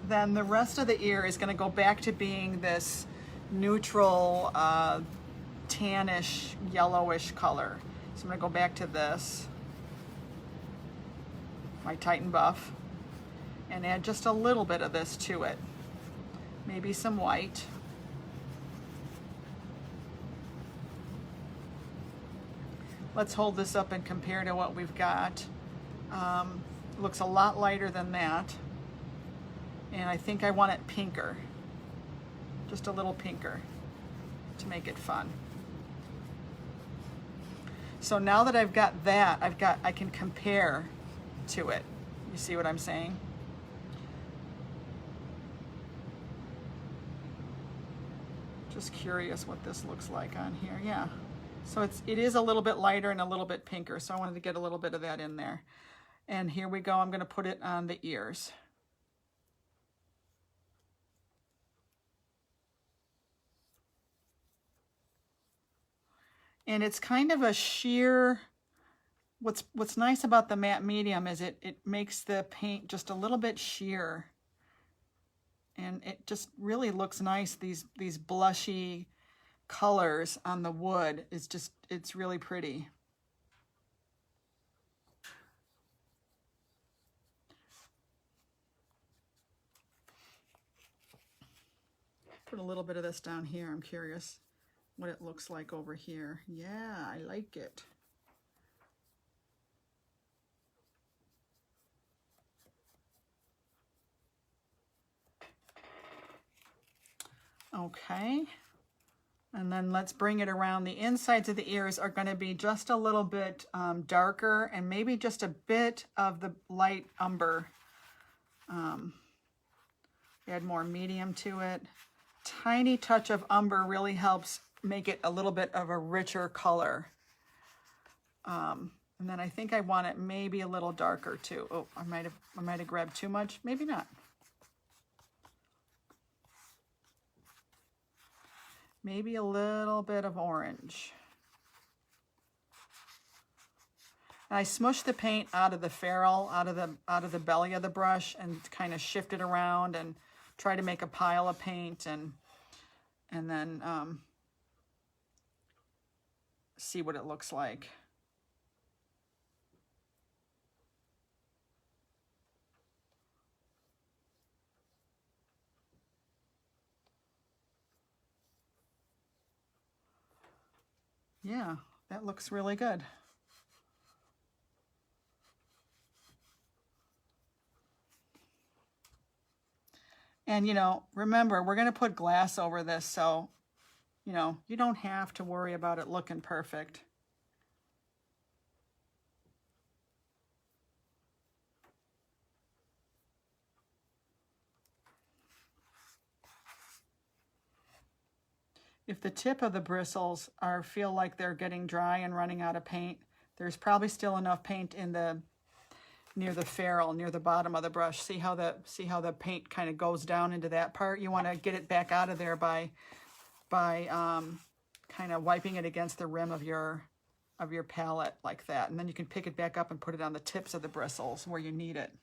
then the rest of the ear is going to go back to being this neutral tannish yellowish color. So I'm going to go back to this, my Titan Buff, and add just a little bit of this to it. Maybe some white. Let's hold this up and compare to what we've got. Looks a lot lighter than that. And I think I want it pinker. Just a little pinker to make it fun. So now that I've got that, I can compare to it. You see what I'm saying? Just curious what this looks like on here. Yeah. So it is a little bit lighter and a little bit pinker. So I wanted to get a little bit of that in there. And here we go. I'm going to put it on the ears. And it's kind of a sheer, what's nice about the matte medium is it makes the paint just a little bit sheer. And it just really looks nice. These blushy colors on the wood is just, it's really pretty. Put a little bit of this down here. I'm curious what it looks like over here. Yeah, I like it. Okay. And then let's bring it around. The insides of the ears are going to be just a little bit darker and maybe just a bit of the light umber. Add more medium to it. Tiny touch of umber really helps make it a little bit of a richer color. And then I think I want it maybe a little darker too. Oh, I might have grabbed too much. Maybe not. Maybe a little bit of orange. And I smush the paint out of the ferrule, out of the belly of the brush, and kind of shift it around and try to make a pile of paint and then see what it looks like. Yeah, that looks really good. And, you know, remember, we're going to put glass over this, so, you know, you don't have to worry about it looking perfect. If the tip of the bristles feel like they're getting dry and running out of paint, there's probably still enough paint in near the ferrule, near the bottom of the brush. See how the paint kind of goes down into that part? You want to get it back out of there by kind of wiping it against the rim of your palette like that. And then you can pick it back up and put it on the tips of the bristles where you need it.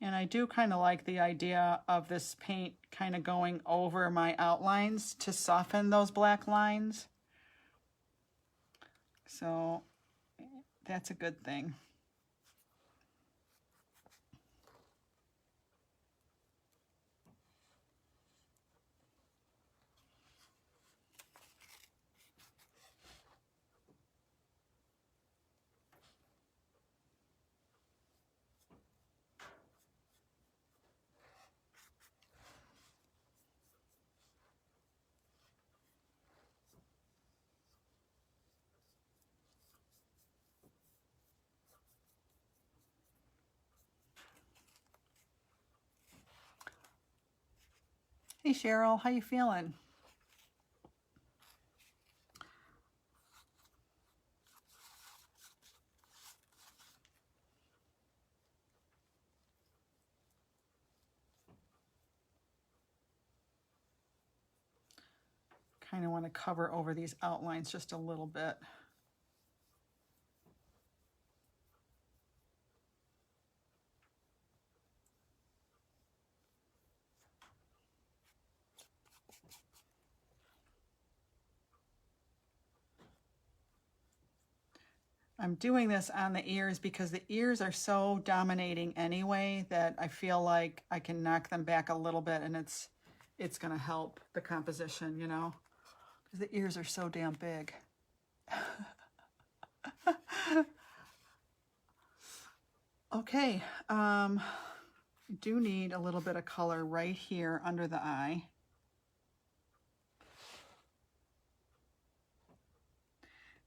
And I do kind of like the idea of this paint kind of going over my outlines to soften those black lines. So that's a good thing. Hey Cheryl, how you feeling? Kind of want to cover over these outlines just a little bit. I'm doing this on the ears because the ears are so dominating anyway that I feel like I can knock them back a little bit and it's going to help the composition, you know, because the ears are so damn big. Okay, I do need a little bit of color right here under the eye.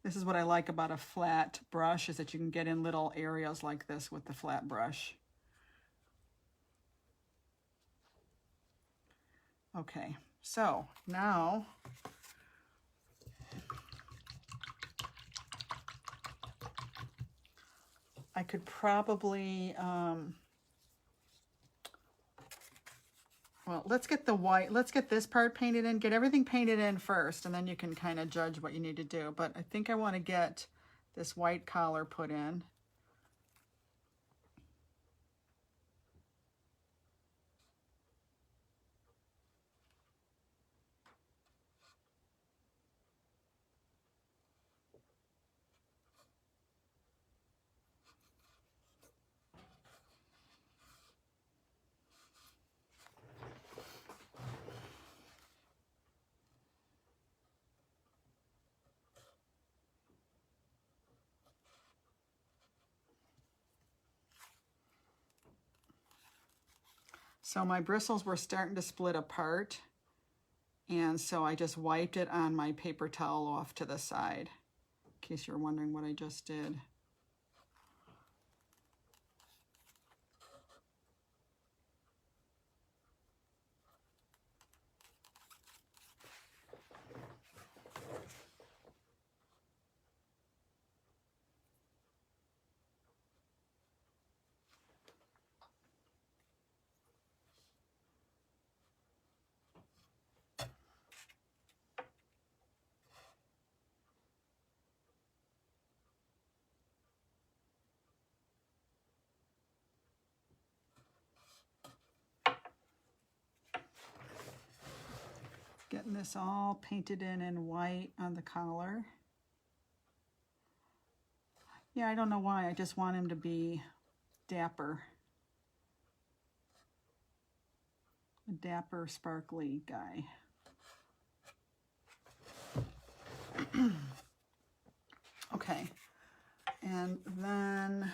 This is what I like about a flat brush, is that you can get in little areas like this with the flat brush. Okay, so now I could probably, well, let's get the white, let's get this part painted in, get everything painted in first, and then you can kind of judge what you need to do. But I think I want to get this white collar put in. So my bristles were starting to split apart, and so I just wiped it on my paper towel off to the side, in case you're wondering what I just did. Getting this all painted in white on the collar. Yeah, I don't know why, I just want him to be dapper. A dapper, sparkly guy. Okay, and then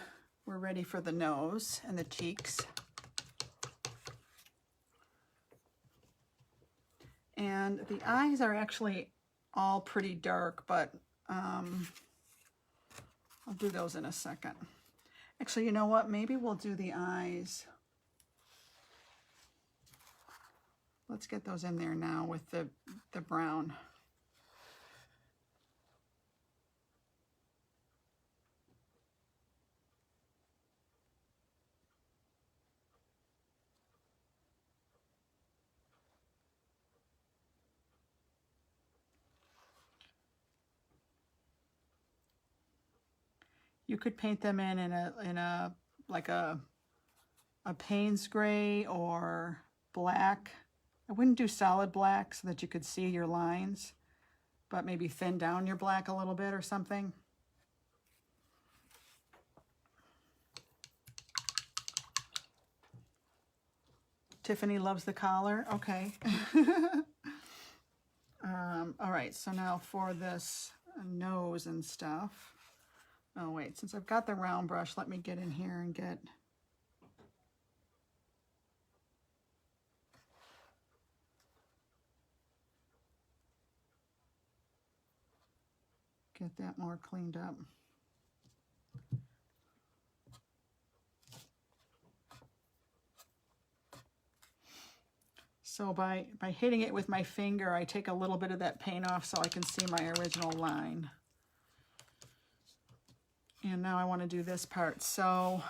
we're ready for the nose and the cheeks. And the eyes are actually all pretty dark, but I'll do those in a second. Actually, you know what? Maybe we'll do the eyes. Let's get those in there now with the brown. You could paint them in a like a Payne's gray or black. I wouldn't do solid black so that you could see your lines, but maybe thin down your black a little bit or something. Tiffany loves the collar. Okay. All right, so now for this nose and stuff. Oh wait, since I've got the round brush, let me get in here and get that more cleaned up. So by hitting it with my finger, I take a little bit of that paint off so I can see my original line. And now I want to do this part. So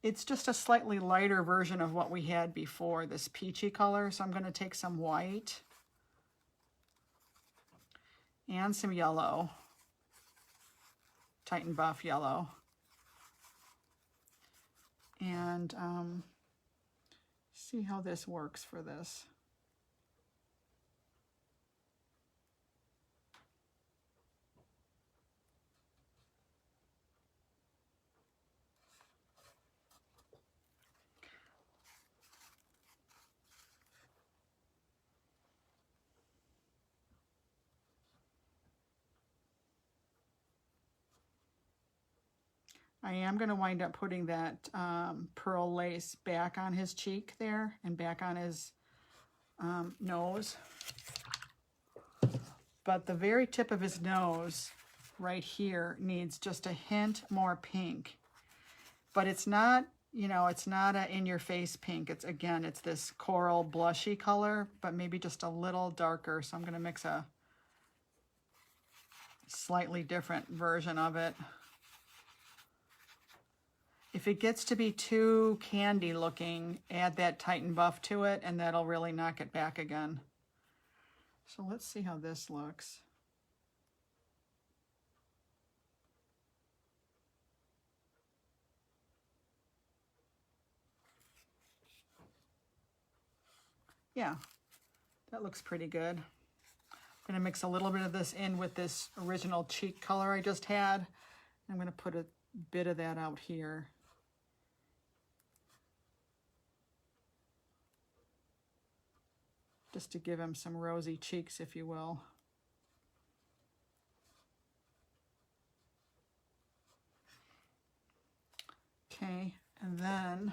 it's just a slightly lighter version of what we had before, this peachy color. So I'm going to take some white and some yellow, Titan Buff yellow. And see how this works for this. I am going to wind up putting that pearl lace back on his cheek there and back on his nose. But the very tip of his nose right here needs just a hint more pink. But it's not, you know, it's not a in-your-face pink. It's, again, it's this coral blushy color, but maybe just a little darker. So I'm going to mix a slightly different version of it. If it gets to be too candy looking, add that Titan Buff to it, and that'll really knock it back again. So let's see how this looks. Yeah, that looks pretty good. I'm going to mix a little bit of this in with this original cheek color I just had. I'm going to put a bit of that out here. Just to give him some rosy cheeks, if you will. Okay, and then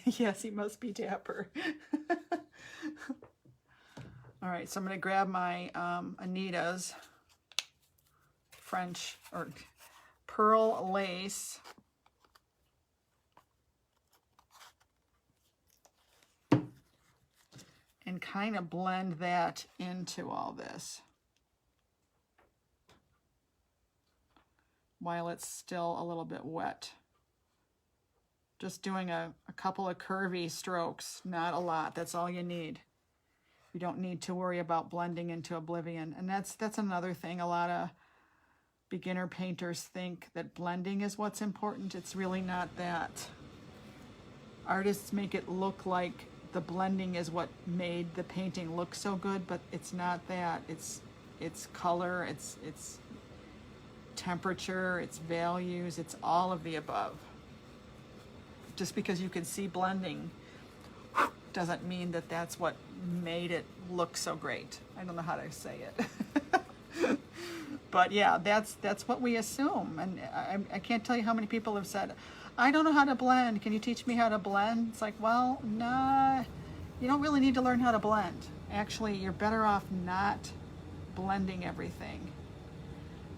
yes, he must be dapper. All right, so I'm going to grab my Anita's French or pearl lace. And kind of blend that into all this while it's still a little bit wet. Just doing a couple of curvy strokes, not a lot. That's all you need. You don't need to worry about blending into oblivion. And that's another thing. A lot of beginner painters think that blending is what's important. It's really not that. Artists make it look like the blending is what made the painting look so good, but it's not that. It's color, it's temperature, it's values, it's all of the above. Just because you can see blending doesn't mean that that's what made it look so great. I don't know how to say it. But yeah, that's what we assume. And I can't tell you how many people have said, I don't know how to blend. Can you teach me how to blend? It's like, well, nah, you don't really need to learn how to blend. Actually, you're better off not blending everything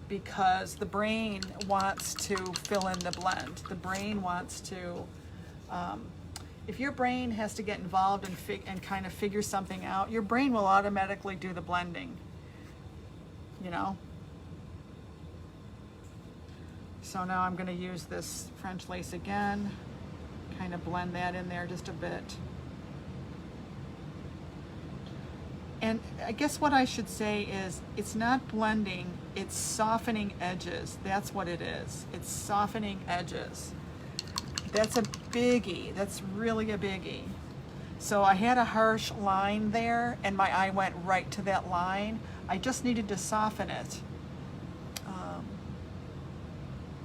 because the brain wants to fill in the blend. The brain wants to, if your brain has to get involved and kind of figure something out, your brain will automatically do the blending, you know? So now I'm going to use this French lace again, kind of blend that in there just a bit. And I guess what I should say is it's not blending, it's softening edges. That's what it is. It's softening edges. That's a biggie. That's really a biggie. So I had a harsh line there and my eye went right to that line. I just needed to soften it.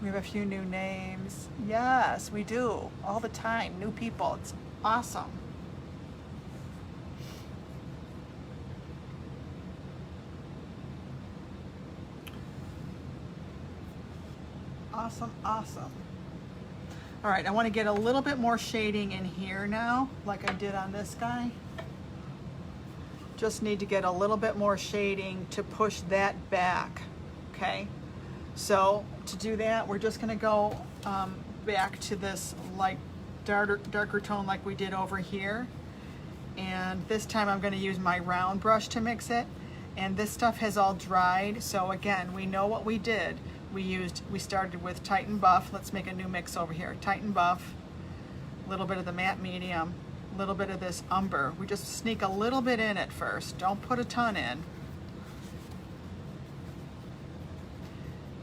We have a few new names. Yes, we do. All the time. New people. It's awesome. Awesome, awesome. All right, I want to get a little bit more shading in here now, like I did on this guy. Just need to get a little bit more shading to push that back, okay? So to do that, we're just going to go back to this like darker tone like we did over here. And this time I'm going to use my round brush to mix it. And this stuff has all dried. So again, we know what we did. We started with Titan Buff. Let's make a new mix over here. Titan Buff, a little bit of the matte medium, a little bit of this umber. We just sneak a little bit in at first. Don't put a ton in.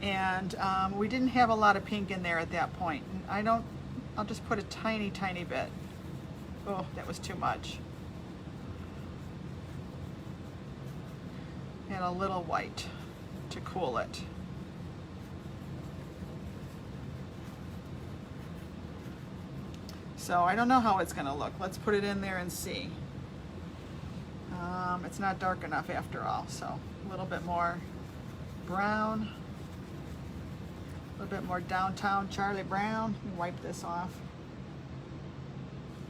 And we didn't have a lot of pink in there at that point. I'll just put a tiny, tiny bit. Oh, that was too much. And a little white to cool it. So I don't know how it's gonna look. Let's put it in there and see. It's not dark enough after all, so a little bit more. brown. A little bit more downtown Charlie Brown. Let me wipe this off.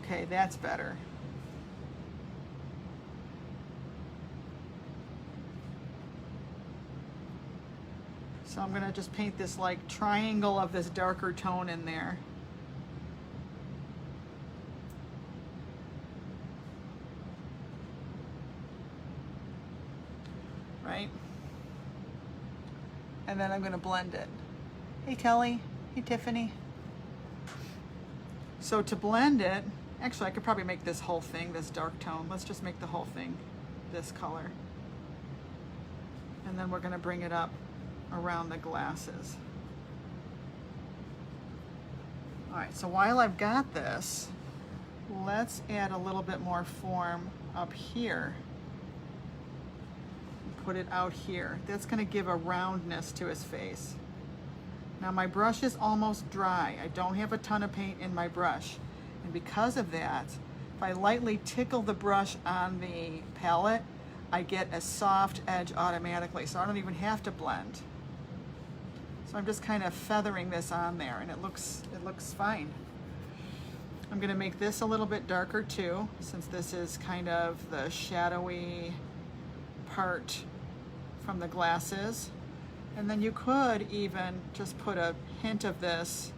Okay, that's better. So I'm gonna just paint this like triangle of this darker tone in there. Right? And then I'm gonna blend it. Hey Kelly, hey Tiffany. So to blend it, actually I could probably make this whole thing this dark tone. Let's just make the whole thing this color. And then we're gonna bring it up around the glasses. All right, so while I've got this, let's add a little bit more form up here. Put it out here. That's gonna give a roundness to his face. Now my brush is almost dry. I don't have a ton of paint in my brush. And because of that, if I lightly tickle the brush on the palette, I get a soft edge automatically, so I don't even have to blend. So I'm just kind of feathering this on there, and it looks fine. I'm gonna make this a little bit darker too, since this is kind of the shadowy part from the glasses. And then you could even just put a hint of this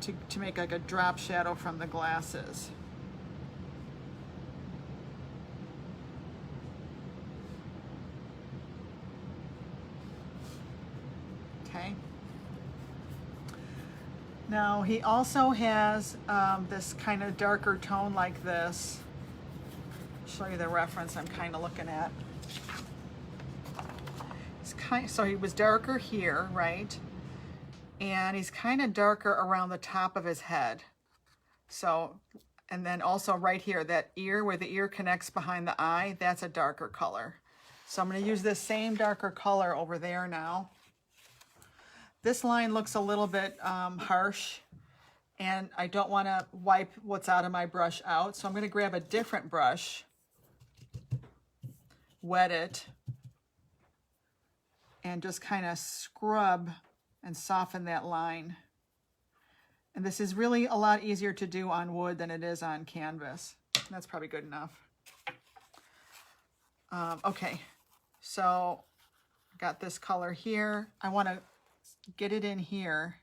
to make like a drop shadow from the glasses. Okay. Now he also has this kind of darker tone like this. I'll show you the reference I'm kind of looking at. So he was darker here, right? And he's kind of darker around the top of his head. So, and then also right here, that ear where the ear connects behind the eye, that's a darker color. So I'm going to use this same darker color over there now. This line looks a little bit harsh, and I don't want to wipe what's out of my brush out. So I'm going to grab a different brush, wet it, and just kind of scrub and soften that line. And this is really a lot easier to do on wood than it is on canvas. That's probably good enough. Okay, so got this color here. I want to get it in here.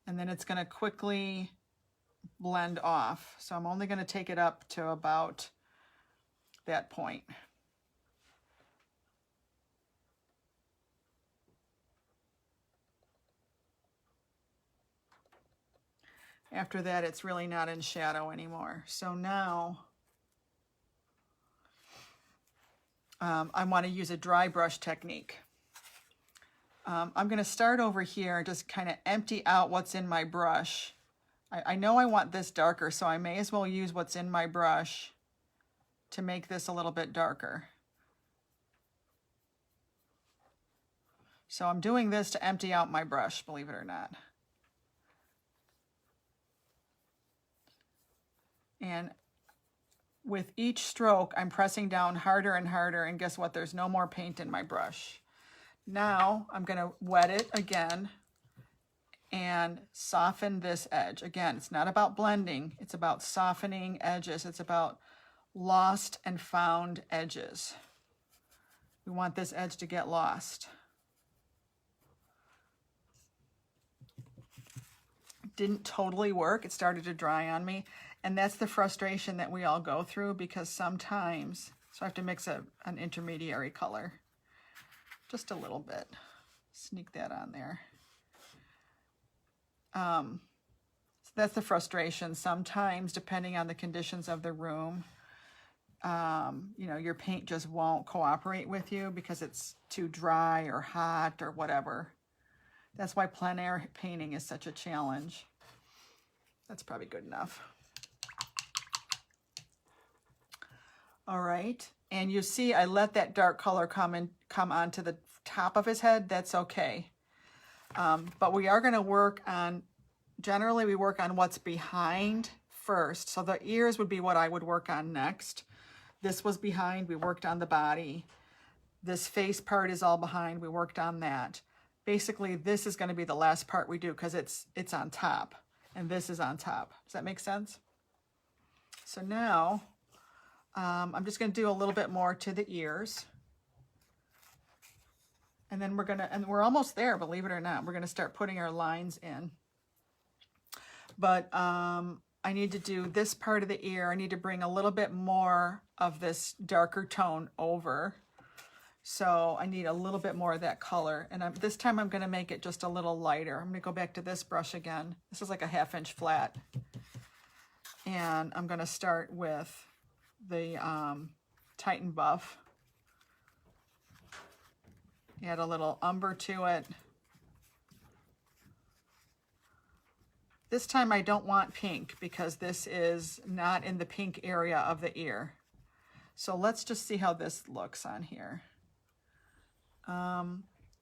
And then it's going to quickly blend off. So I'm only going to take it up to about that point. After that, it's really not in shadow anymore. So now I want to use a dry brush technique. I'm going to start over here and just kind of empty out what's in my brush. I know I want this darker, so I may as well use what's in my brush to make this a little bit darker. So I'm doing this to empty out my brush, believe it or not. And with each stroke, I'm pressing down harder and harder, and guess what? There's no more paint in my brush. Now I'm going to wet it again and soften this edge. Again, it's not about blending, it's about softening edges. It's about lost and found edges. We want this edge to get lost. Didn't totally work. It started to dry on me. And that's the frustration that we all go through, because sometimes, so I have to mix an intermediary color. Just a little bit. Sneak that on there. So that's the frustration. Sometimes, depending on the conditions of the room, you know, your paint just won't cooperate with you because it's too dry or hot or whatever. That's why plein air painting is such a challenge. That's probably good enough. All right, and you see I let that dark color come onto the top of his head. That's okay. But we are going to work on, generally we work on what's behind first. So the ears would be what I would work on next. This was behind, we worked on the body. This face part is all behind, we worked on that. Basically, this is gonna be the last part we do because it's on top and this is on top. Does that make sense? So now, I'm just gonna do a little bit more to the ears. And then we're almost there, believe it or not. We're gonna start putting our lines in. But I need to do this part of the ear. I need to bring a little bit more of this darker tone over. So I need a little bit more of that color. And this time I'm gonna make it just a little lighter. I'm gonna go back to this brush again. This is like a 1/2 inch flat. And I'm gonna start with the Titan Buff. Add a little umber to it. This time I don't want pink because this is not in the pink area of the ear. So let's just see how this looks on here.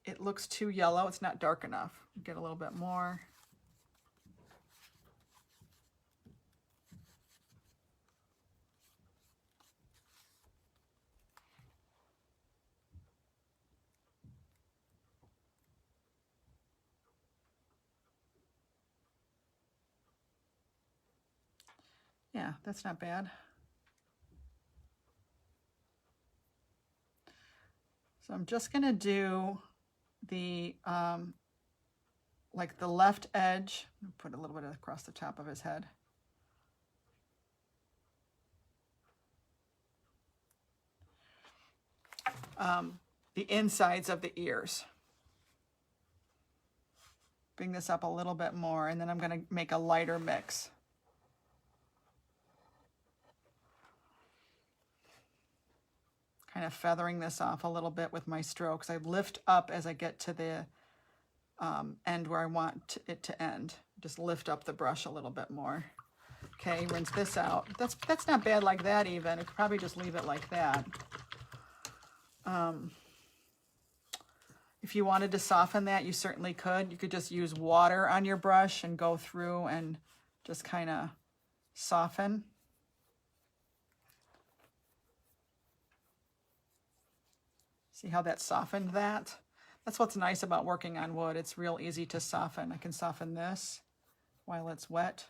It looks too yellow. It's not dark enough. Get a little bit more. Yeah, that's not bad. So I'm just gonna do the, like the left edge, put a little bit across the top of his head. The insides of the ears. Bring this up a little bit more, and then I'm gonna make a lighter mix. Kind of feathering this off a little bit with my strokes. I lift up as I get to the end where I want it to end. Just lift up the brush a little bit more. Okay, rinse this out. That's not bad like that even. I could probably just leave it like that. If you wanted to soften that, you certainly could. You could just use water on your brush and go through and just kind of soften. See how that softened that? That's what's nice about working on wood. It's real easy to soften. I can soften this while it's wet.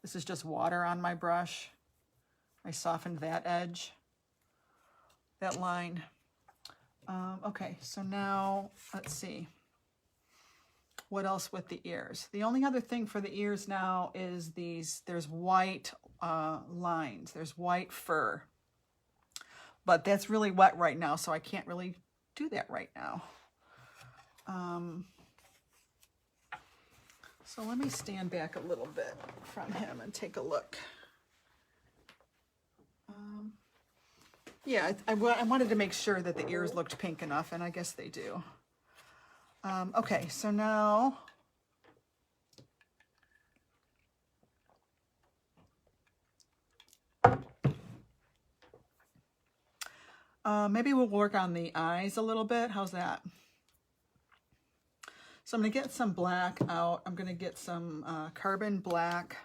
This is just water on my brush. I softened that edge, that line. Okay, so now let's see. What else with the ears? The only other thing for the ears now is there's white lines. There's white fur. But that's really wet right now, so I can't really do that right now. So let me stand back a little bit from him and take a look. Yeah, I wanted to make sure that the ears looked pink enough, and I guess they do. Okay, so now maybe we'll work on the eyes a little bit. How's that? So I'm going to get some black out. I'm going to get some carbon black.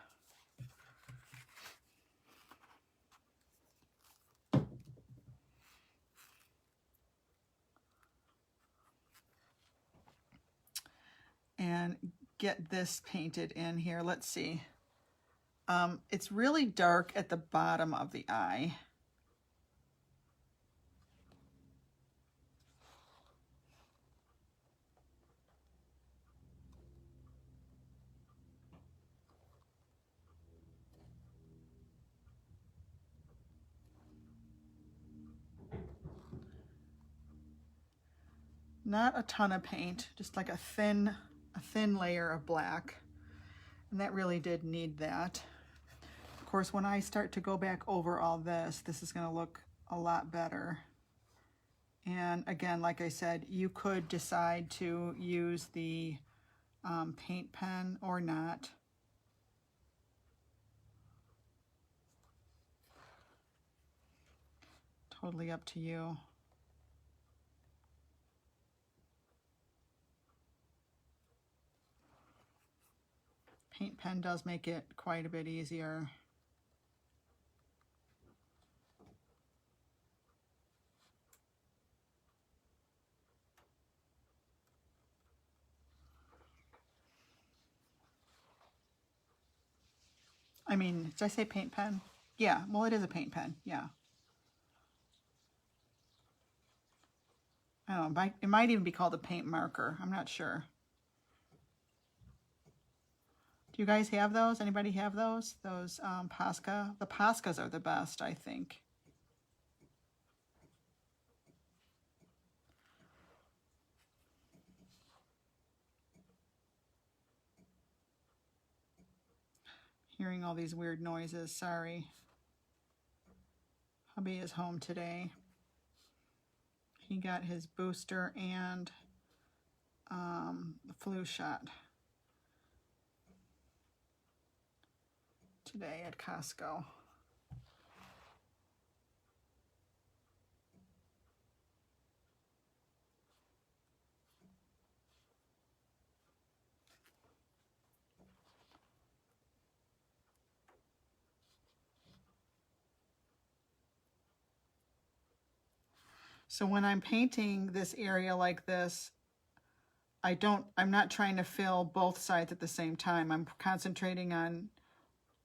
And get this painted in here. Let's see. It's really dark at the bottom of the eye. Not a ton of paint, just like a thin layer of black. And that really did need that. Of course, when I start to go back over all this, this is going to look a lot better. And again, like I said, you could decide to use the paint pen or not. Totally up to you. paint pen does make it quite a bit easier. I mean, did I say paint pen? Yeah, well, it is a paint pen, yeah. I don't know, it might even be called a paint marker. I'm not sure. Do you guys have those? Anybody have those? Those Posca? The Poscas are the best, I think. Hearing all these weird noises, sorry. Hubby is home today. He got his booster and the flu shot today at Costco. So when I'm painting this area like this, I'm not trying to fill both sides at the same time. I'm concentrating on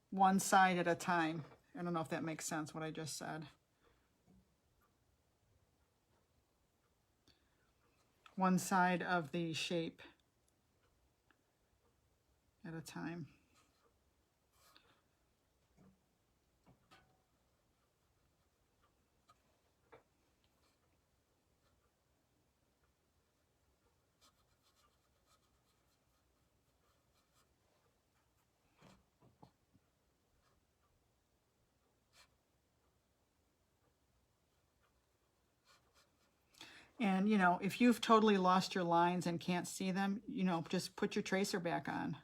one side at a time. I don't know if that makes sense, what I just said. One side of the shape at a time. And, you know, if you've totally lost your lines and can't see them, you know, just put your tracer back on.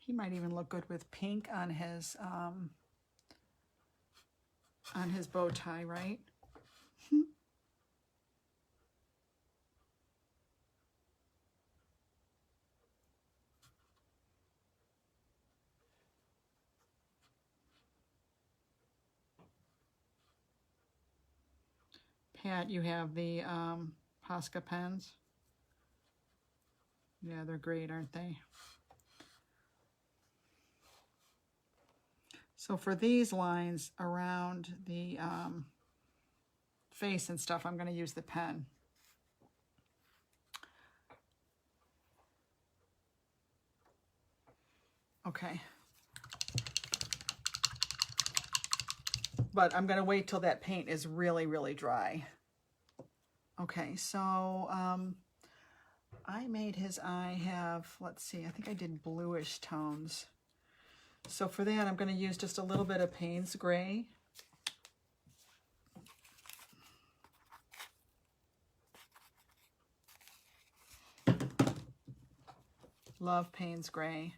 He might even look good with pink on his bow tie, right? Pat, you have the Posca pens. Yeah, they're great, aren't they? So for these lines around the face and stuff, I'm going to use the pen. Okay. But I'm going to wait till that paint is really, really dry. Okay, so I made his eye have, let's see, I think I did bluish tones. So for that, I'm going to use just a little bit of Payne's Gray. Love Payne's Gray.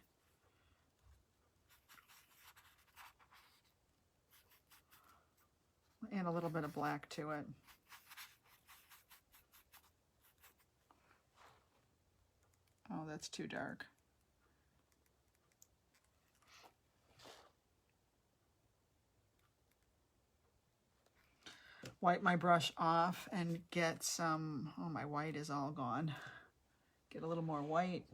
Add a little bit of black to it. Oh, that's too dark. Wipe my brush off and get some, oh, my white is all gone. Get a little more white.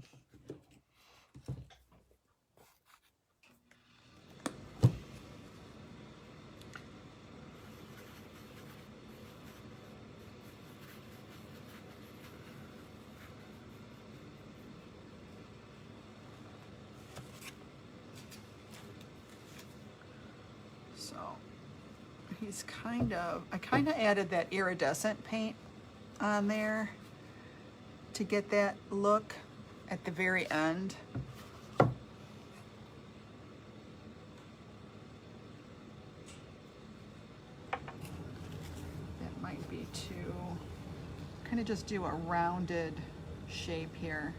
So he's I kind of added that iridescent paint on there to get that look at the very end. might be to kind of just do a rounded shape here.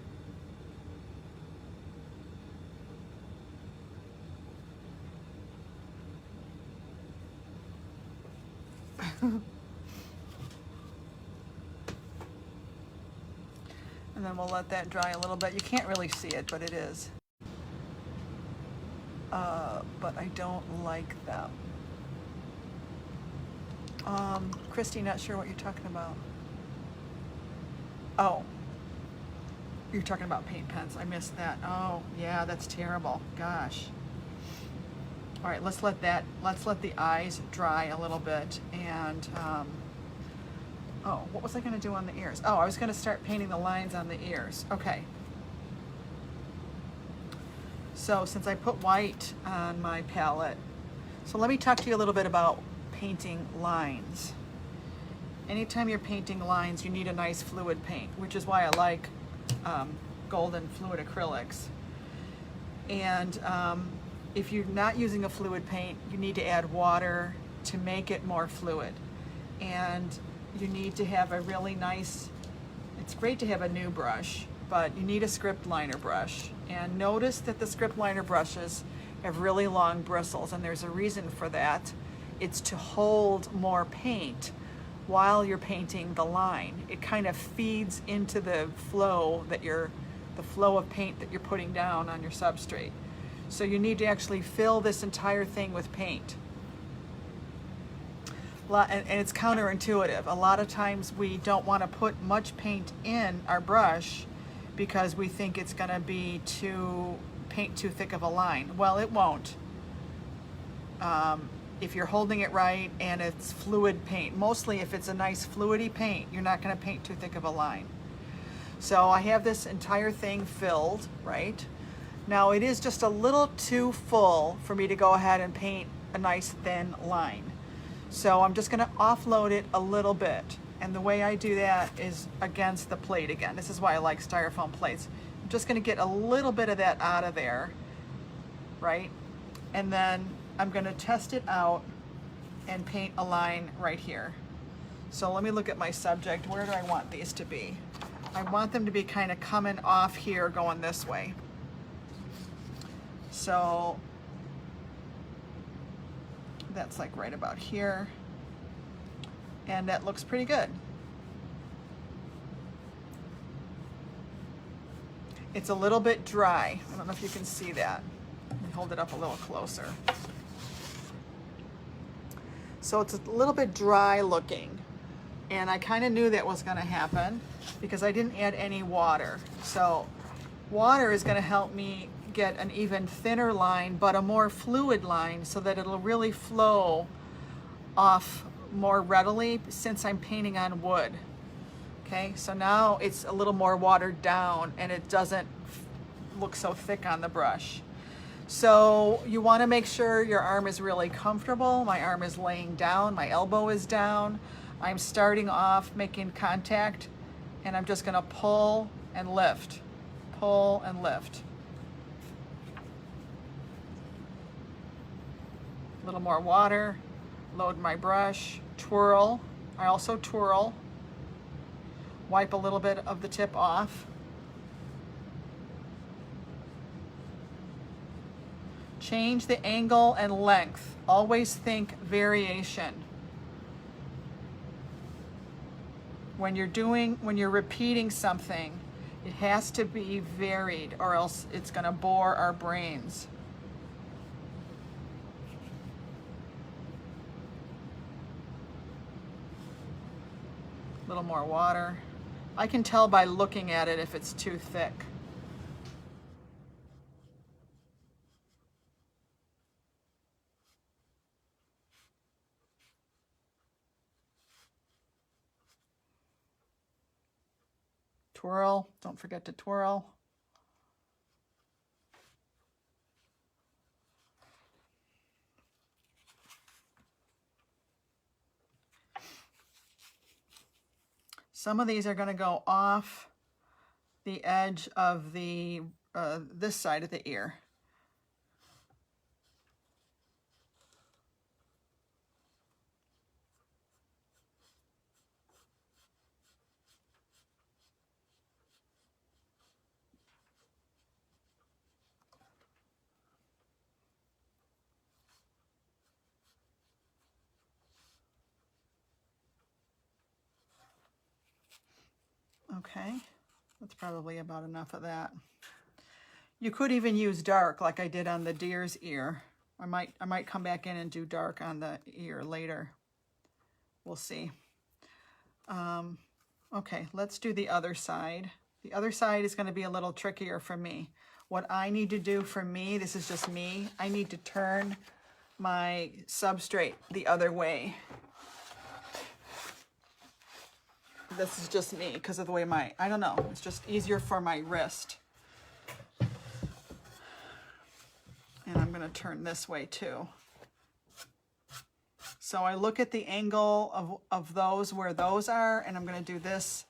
And then we'll let that dry a little bit. You can't really see it, but it is. But I don't like them. Christy, not sure what you're talking about. Oh, you're talking about paint pens. I missed that. Oh, yeah, that's terrible. Gosh. All right, let's let the eyes dry a little bit. And oh, what was I going to do on the ears? Oh, I was going to start painting the lines on the ears. Okay. So since I put white on my palette, so let me talk to you a little bit about painting lines. Anytime you're painting lines, you need a nice fluid paint, which is why I like golden fluid acrylics. And if you're not using a fluid paint, you need to add water to make it more fluid. And you need to have a really nice, it's great to have a new brush, but you need a script liner brush. And notice that the script liner brushes have really long bristles, and there's a reason for that. It's to hold more paint while you're painting the line. It kind of feeds into the flow the flow of paint that you're putting down on your substrate. So you need to actually fill this entire thing with paint. And it's counterintuitive. A lot of times we don't want to put much paint in our brush because we think it's going to be too thick of a line. Well, it won't. If you're holding it right and it's fluid paint, mostly if it's a nice fluidy paint, you're not going to paint too thick of a line. So I have this entire thing filled, right? Now it is just a little too full for me to go ahead and paint a nice thin line. So I'm just going to offload it a little bit. And the way I do that is against the plate again. This is why I like styrofoam plates. I'm just going to get a little bit of that out of there, right? And then I'm going to test it out and paint a line right here. So let me look at my subject. Where do I want these to be? I want them to be kind of coming off here going this way. So that's like right about here. And that looks pretty good. It's a little bit dry. I don't know if you can see that. Let me hold it up a little closer. So it's a little bit dry looking. And I kind of knew that was going to happen because I didn't add any water. So water is going to help me get an even thinner line, but a more fluid line so that it'll really flow off more readily since I'm painting on wood. Okay, so now it's a little more watered down and it doesn't look so thick on the brush. So you want to make sure your arm is really comfortable. My arm is laying down, my elbow is down. I'm starting off making contact and I'm just going to pull and lift, pull and lift. A little more water, load my brush, twirl. I also twirl, wipe a little bit of the tip off. Change the angle and length. Always think variation. When you're repeating something, it has to be varied or else it's going to bore our brains. A little more water. I can tell by looking at it if it's too thick. Twirl, don't forget to twirl. Some of these are going to go off the edge of the this side of the ear. Okay, that's probably about enough of that. You could even use dark like I did on the deer's ear. I might come back in and do dark on the ear later. We'll see. Okay, let's do the other side. The other side is going to be a little trickier for me. What I need to do for me, this is just me, I need to turn my substrate the other way. This is just me because of the way I don't know, it's just easier for my wrist. And I'm going to turn this way too. So I look at the angle of those where those are, and I'm going to do this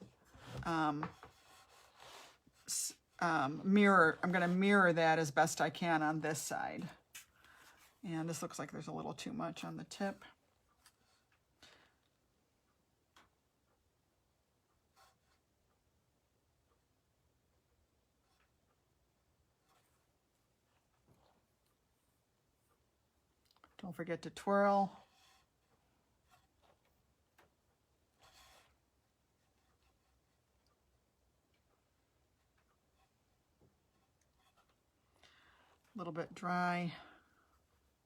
mirror. I'm going to mirror that as best I can on this side. And this looks like there's a little too much on the tip. Don't forget to twirl. A little bit dry.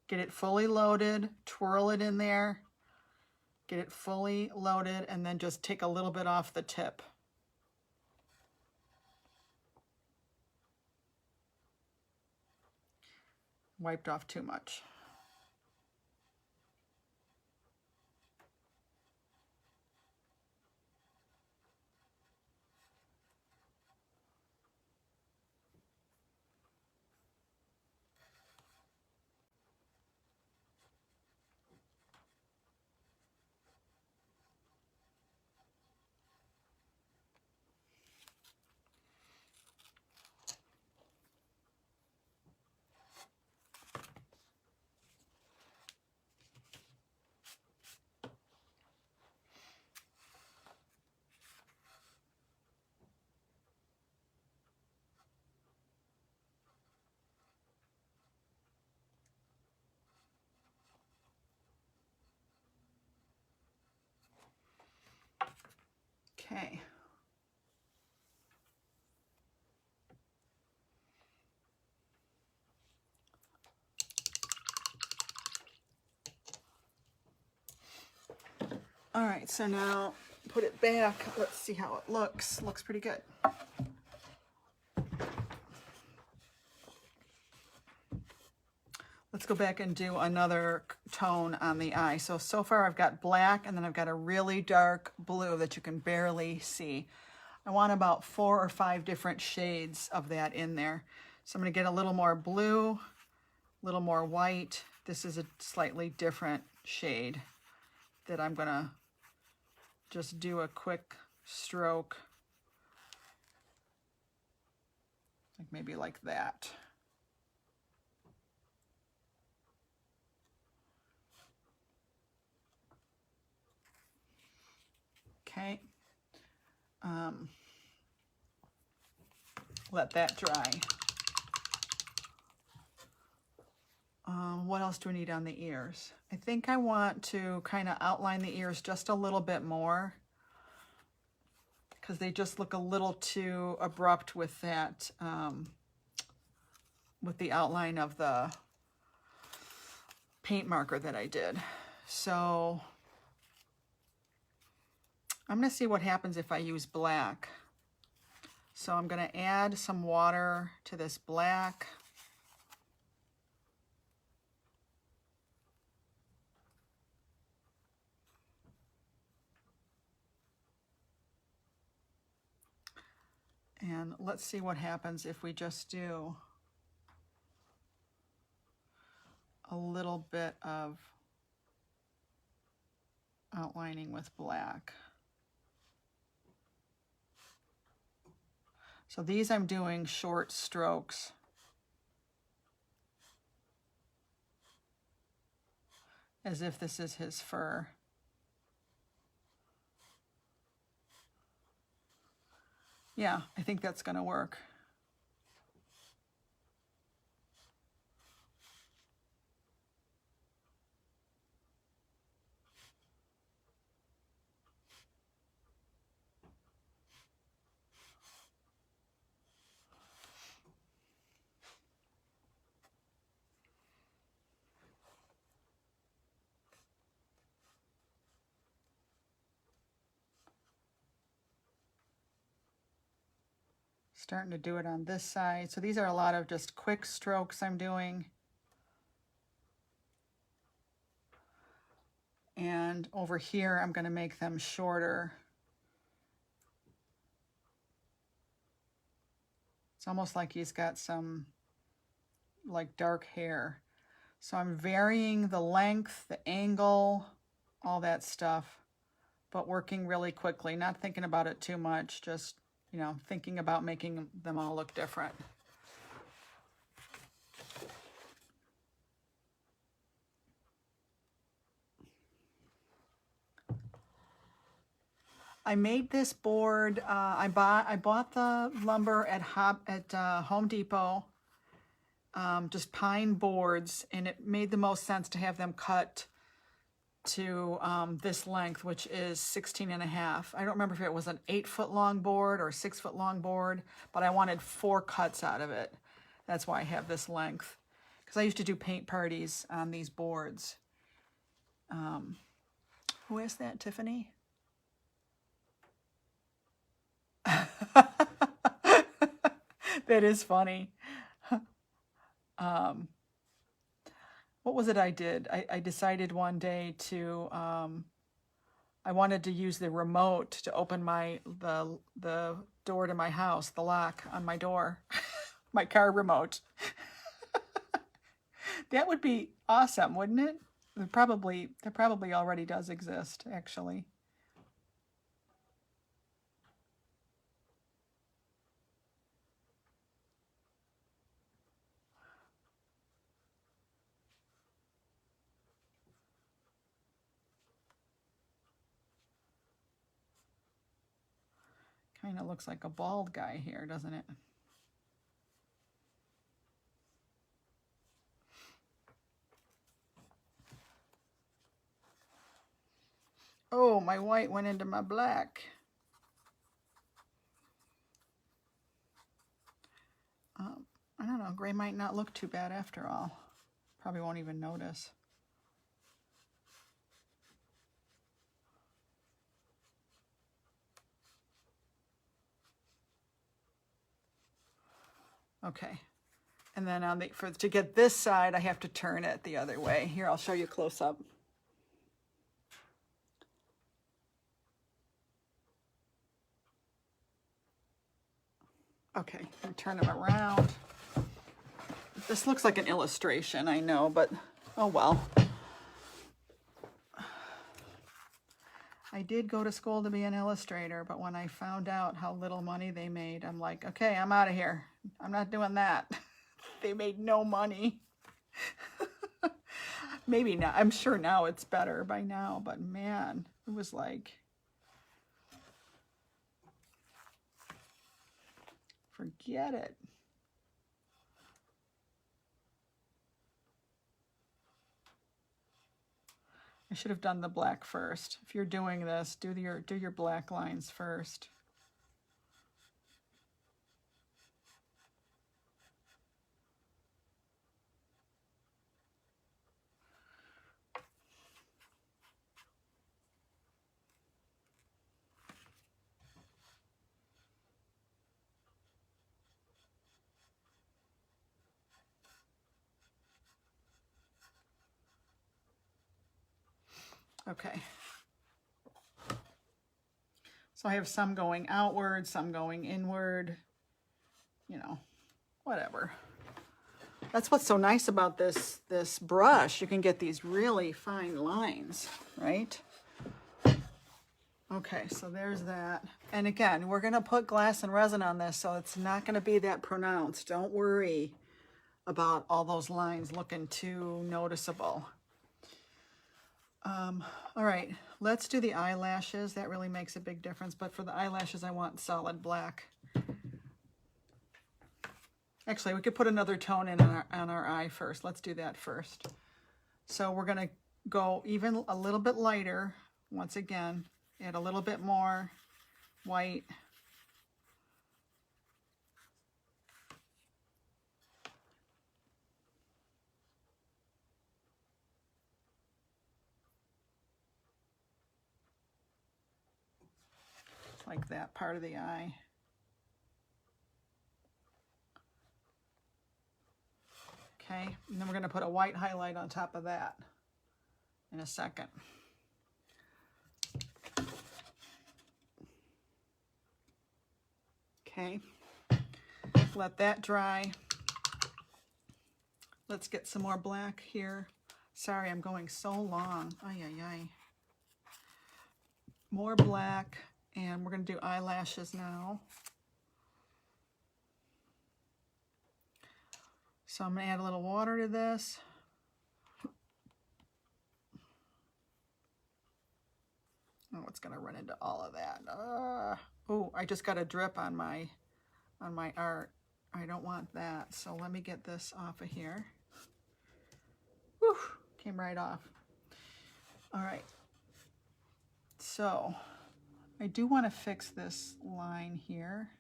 Get it fully loaded, twirl it in there, get it fully loaded, and then just take a little bit off the tip. Wiped off too much. Okay. All right, so now put it back. Let's see how it looks. Looks pretty good. Let's go back and do another tone on the eye. So far I've got black, and then I've got a really dark blue that you can barely see. I want about 4 or 5 different shades of that in there. So I'm going to get a little more blue, a little more white. This is a slightly different shade that I'm going to just do a quick stroke, like maybe like that. Okay. Let that dry. What else do we need on the ears? I think I want to kind of outline the ears just a little bit more because they just look a little too abrupt with that, with the outline of the paint marker that I did. So I'm going to see what happens if I use black. So I'm going to add some water to this black. And let's see what happens if we just do a little bit of outlining with black. So these I'm doing short strokes. As if this is his fur. Yeah, I think that's going to work. Starting to do it on this side. So these are a lot of just quick strokes I'm doing. And over here, I'm going to make them shorter. It's almost like he's got some like dark hair. So I'm varying the length, the angle, all that stuff, but working really quickly, not thinking about it too much, just, you know, thinking about making them all look different. I made this board. I bought the lumber at Home Depot, just pine boards, and it made the most sense to have them cut to this length, which is 16.5. I don't remember if it was an 8-foot long board or 6-foot long board, but I wanted 4 cuts out of it. That's why I have this length, because I used to do paint parties on these boards. Who asked that, Tiffany? That is funny. What was it I did? I decided one day to, I wanted to use the remote to open the door to my house, the lock on my door, my car remote. That would be awesome, wouldn't it? That probably already does exist, actually. Kind of looks like a bald guy here, doesn't it? Oh, my white went into my black. I don't know, gray might not look too bad after all. Probably won't even notice. Okay, and then on to get this side, I have to turn it the other way. Here, I'll show you close up. Okay, and turn them around. This looks like an illustration, I know, but oh well. I did go to school to be an illustrator, but when I found out how little money they made, I'm like, okay, I'm out of here. I'm not doing that. They made no money. Maybe not. I'm sure now it's better by now, but man, it was like, forget it. I should have done the black first. If you're doing this, do your black lines first. Okay. So I have some going outward, some going inward, you know, whatever. That's what's so nice about this brush. You can get these really fine lines, right? Okay, so there's that. And again, we're gonna put glass and resin on this, so it's not gonna be that pronounced. Don't worry about all those lines looking too noticeable. All right, let's do the eyelashes. That really makes a big difference, but for the eyelashes, I want solid black. Actually, we could put another tone in on our eye first. Let's do that first. So we're gonna go even a little bit lighter, once again, add a little bit more white. Like that part of the eye. Okay, and then we're going to put a white highlight on top of that in a second. Okay, let that dry. Let's get some more black here. Sorry, I'm going so long. Ay, ay, ay. More black, and we're going to do eyelashes now. So I'm going to add a little water to this. Oh, it's going to run into all of that. Oh, I just got a drip on my art. I don't want that. So let me get this off of here. Whew, came right off. All right. So I do want to fix this line here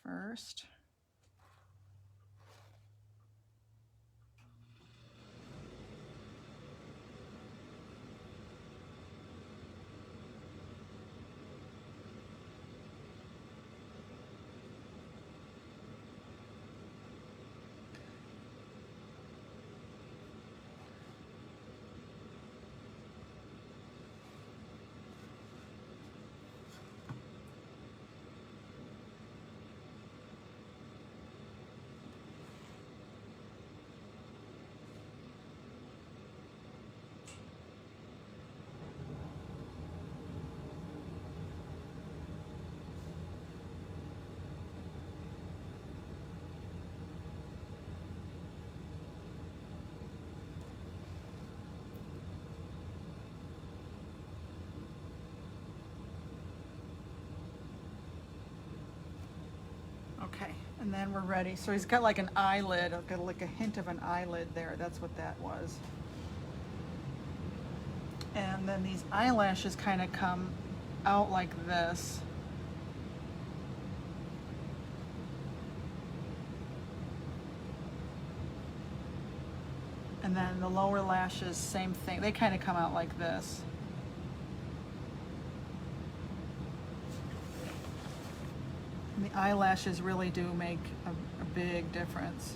first. Okay, and then we're ready. So he's got like an eyelid, I've got like a hint of an eyelid there. That's what that was. And then these eyelashes kind of come out like this. And then the lower lashes, same thing. They kind of come out like this. And the eyelashes really do make a big difference.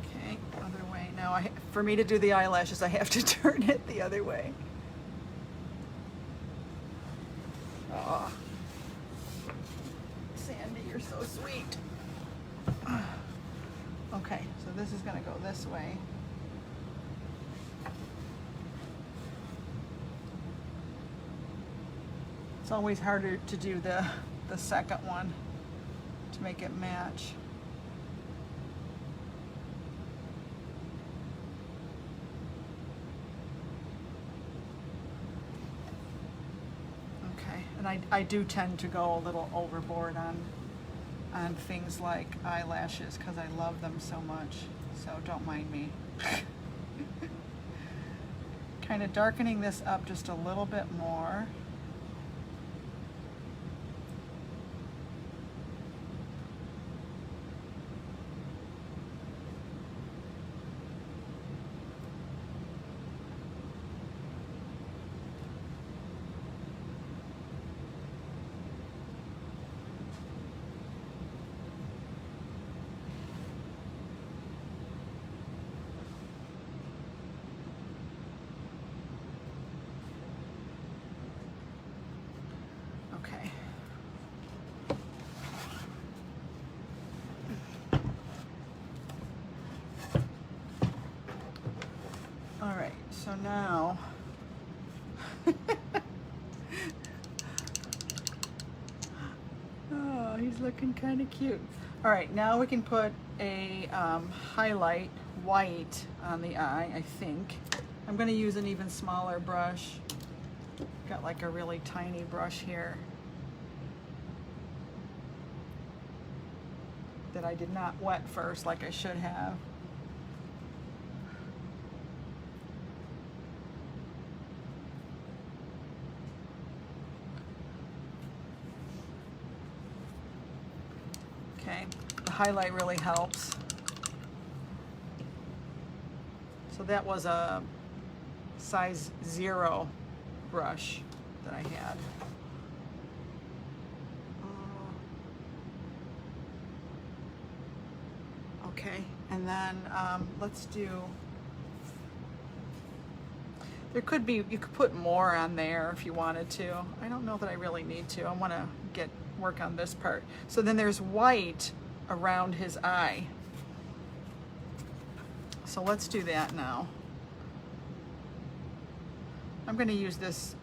Okay, other way. Now, for me to do the eyelashes, I have to turn it the other way. Oh. You're so sweet. Okay, so this is going to go this way. It's always harder to do the second one to make it match. Okay, and I do tend to go a little overboard on things like eyelashes because I love them so much, so don't mind me. Kind of darkening this up just a little bit more. So now, oh, he's looking kind of cute. All right, now we can put a highlight white on the eye, I think. I'm going to use an even smaller brush. Got like a really tiny brush here that I did not wet first like I should have. Okay, the highlight really helps. So that was a size 0 brush that I had. Okay, and then let's do, there could be, you could put more on there if you wanted to. I don't know that I really need to. I want to work on this part. So then there's white around his eye. So let's do that now. I'm going to use this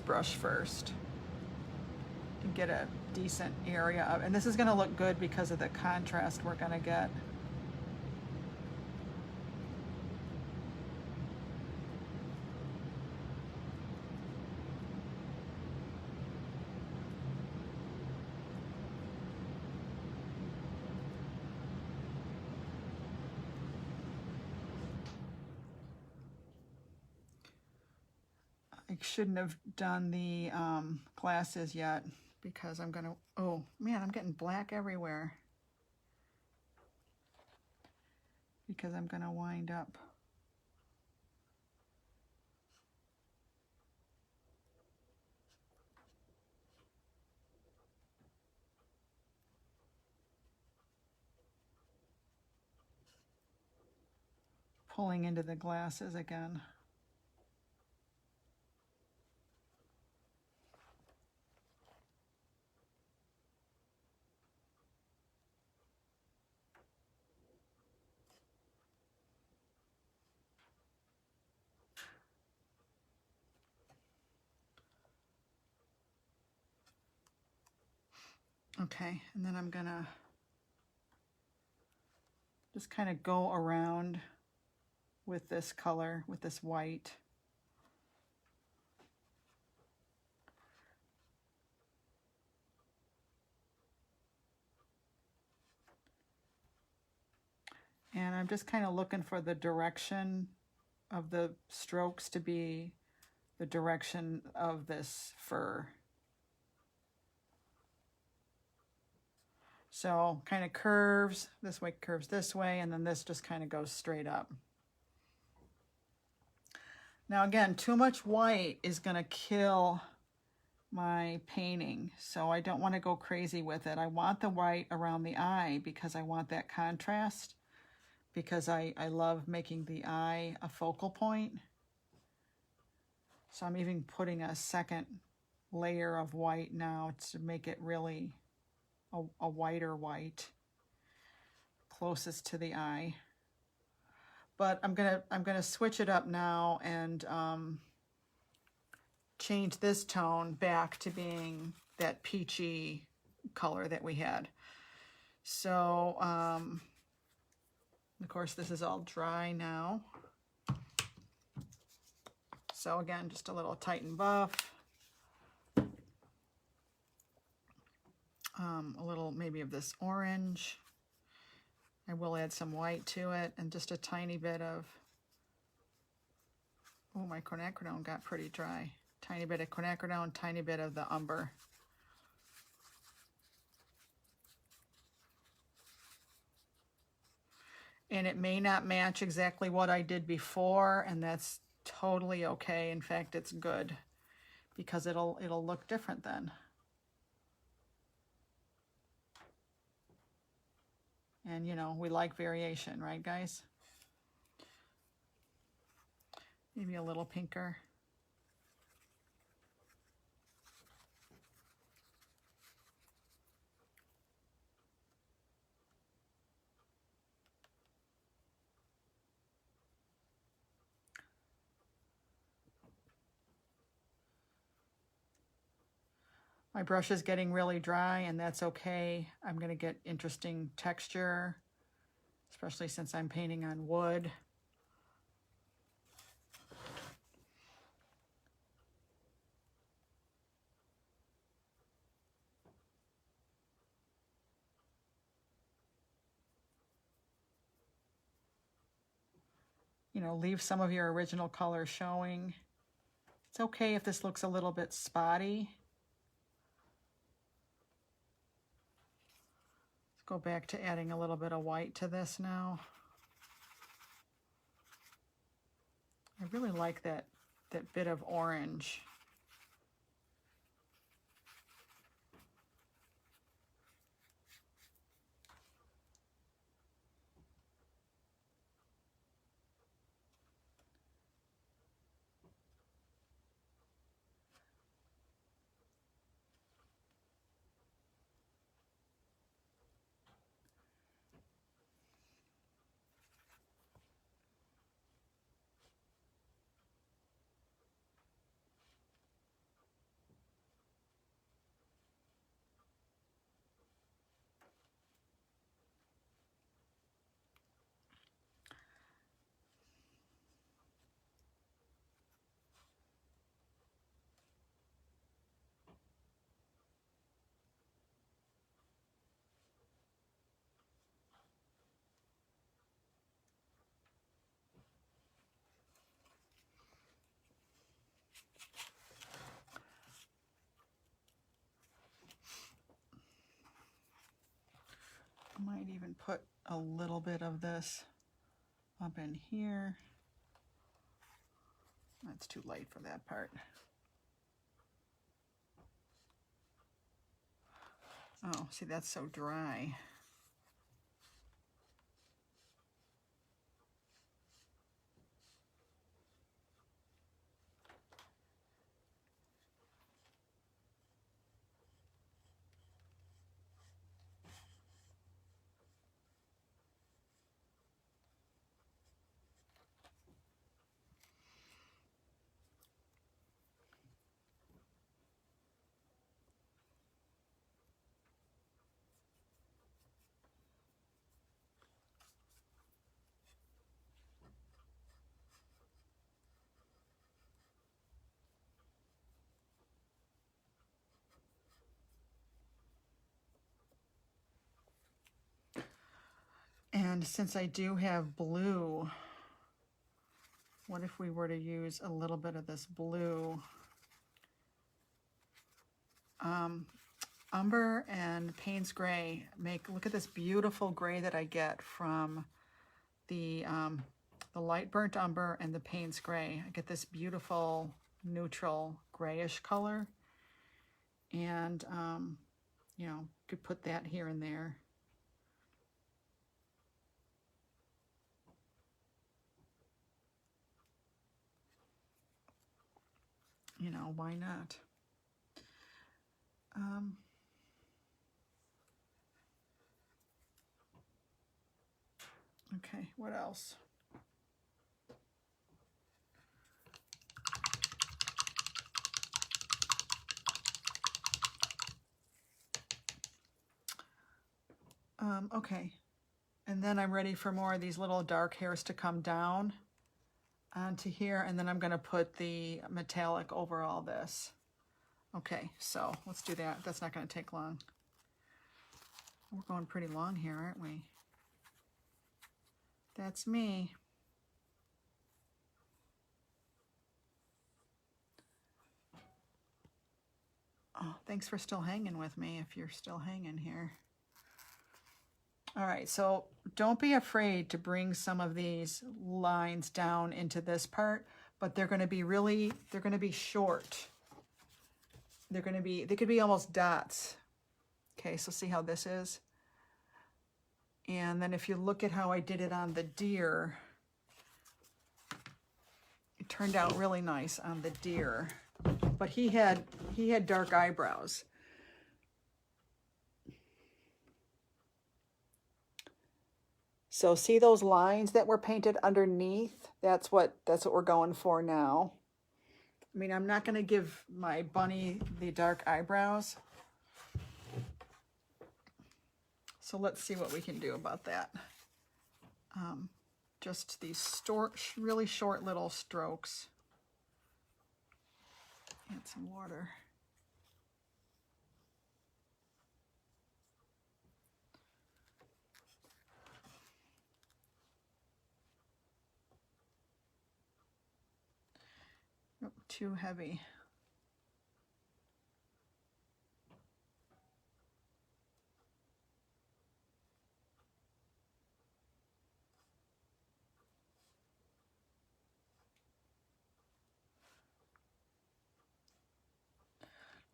brush first and get a decent area of, and this is going to look good because of the contrast we're going to get. I shouldn't have done the glasses yet because I'm gonna, oh man, I'm getting black everywhere because I'm gonna wind up pulling into the glasses again. Okay, and then I'm gonna just kind of go around with this color, with this white. And I'm just kind of looking for the direction of the strokes to be the direction of this fur. So kind of curves this way, and then this just kind of goes straight up. Now again, too much white is going to kill my painting, so I don't want to go crazy with it. I want the white around the eye because I want that contrast, because I love making the eye a focal point. So I'm even putting a second layer of white now to make it really a whiter white, closest to the eye. But I'm gonna switch it up now and change this tone back to being that peachy color that we had. So of course this is all dry now. So again, just a little tighten buff. A little maybe of this orange. I will add some white to it, and just a tiny bit of, oh, my quinacridone got pretty dry. Tiny bit of quinacridone, tiny bit of the umber. And it may not match exactly what I did before, and that's totally okay. In fact, it's good because it'll look different then. And you know, we like variation, right guys? Maybe a little pinker. My brush is getting really dry, and that's okay. I'm going to get interesting texture, especially since I'm painting on wood. You know, leave some of your original color showing. It's okay if this looks a little bit spotty. go back to adding a little bit of white to this now. I really like that bit of orange. I might even put a little bit of this up in here. That's too light for that part. Oh, see, that's so dry. And since I do have blue, what if we were to use a little bit of this blue? Umber and Payne's Gray look at this beautiful gray that I get from the light burnt umber and the Payne's Gray. I get this beautiful neutral grayish color. And, you know, could put that here and there. You know, why not? Okay, what else? Okay, and then I'm ready for more of these little dark hairs to come down onto here, and then I'm going to put the metallic over all this. Okay, so let's do that. That's not going to take long. We're going pretty long here, aren't we? That's me. Oh, thanks for still hanging with me if you're still hanging here. All right, so don't be afraid to bring some of these lines down into this part, but they're going to be they're going to be short. They could be almost dots. Okay, so see how this is? And then if you look at how I did it on the deer, it turned out really nice on the deer. But he had dark eyebrows. So see those lines that were painted underneath? That's what we're going for now. I mean, I'm not going to give my bunny the dark eyebrows. So let's see what we can do about that. Just these really short little strokes. Add some water. Oh, too heavy.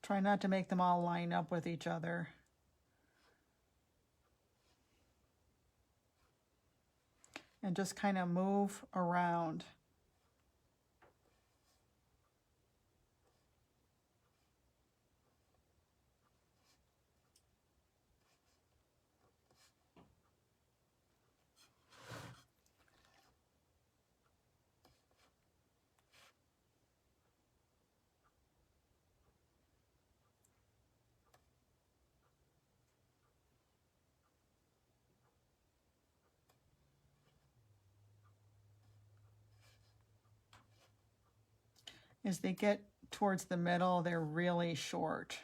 Try not to make them all line up with each other. And just kind of move around. As they get towards the middle, they're really short.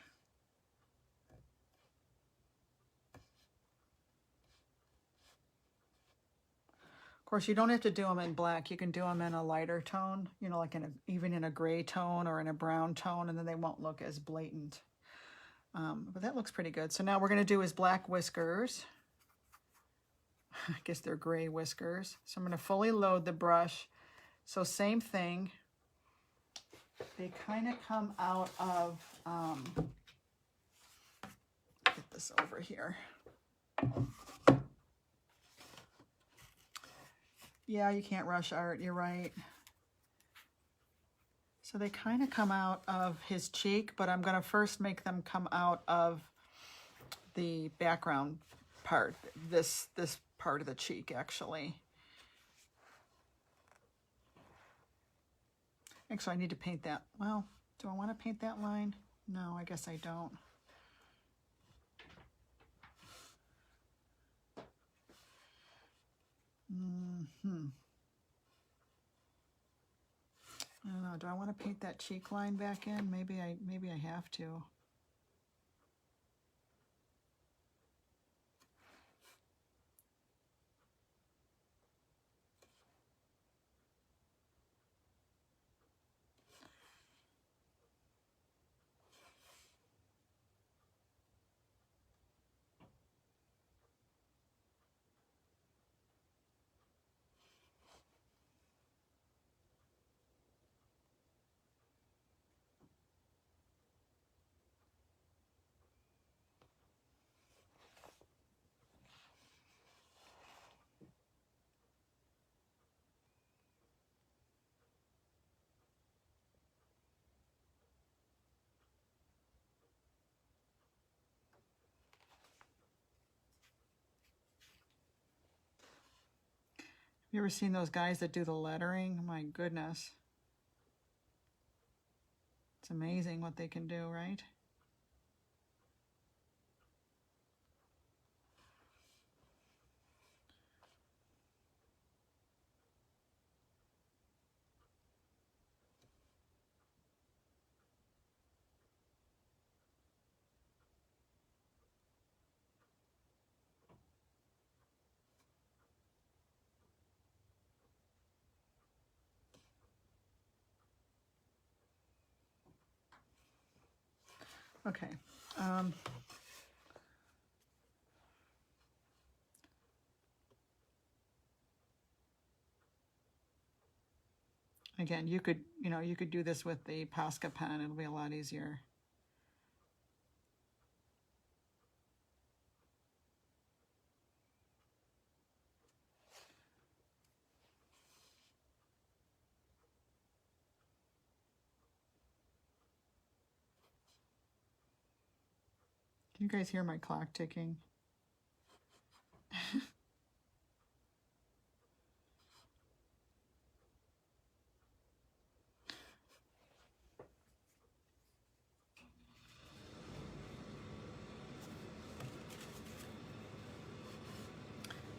Of course, you don't have to do them in black. You can do them in a lighter tone, you know, like even in a gray tone or in a brown tone, and then they won't look as blatant. But that looks pretty good. So now we're going to do his black whiskers. I guess they're gray whiskers. So I'm going to fully load the brush. So same thing. They kind of come out of, get this over here. Yeah, you can't rush art, you're right. So they kind of come out of his cheek, but I'm going to first make them come out of the background part, this part of the cheek, actually. Actually, I need to paint that. Well, do I want to paint that line? No, I guess I don't. I don't know. Do I want to paint that cheek line back in? Maybe I have to. You ever seen those guys that do the lettering? My goodness. It's amazing what they can do, right? Okay. Again, you could do this with the Posca pen. It'll be a lot easier. Can you guys hear my clock ticking?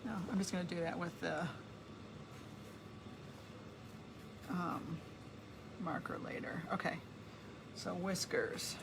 No, I'm just going to do that with the marker later. Okay, so whiskers.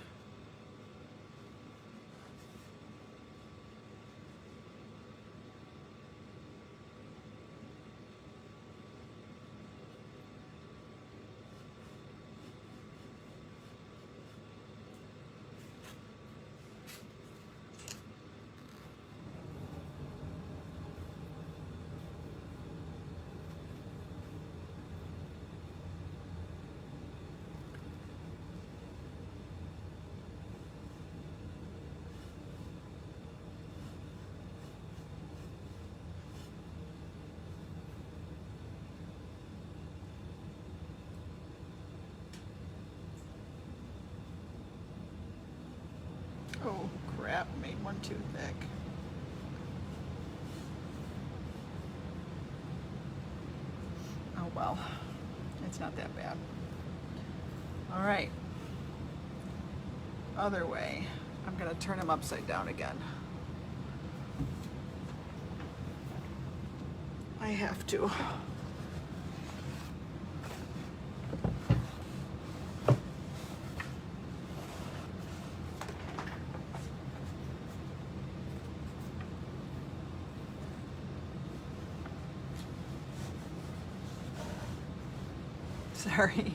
crap, made one too thick. Oh well, it's not that bad. All right, other way. I'm gonna turn them upside down again. I have to. Sorry.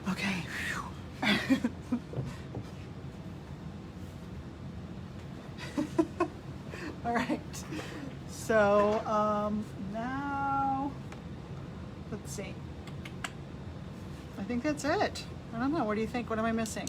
Okay. All right. So now, let's see. I think that's it. I don't know. What do you think? What am I missing?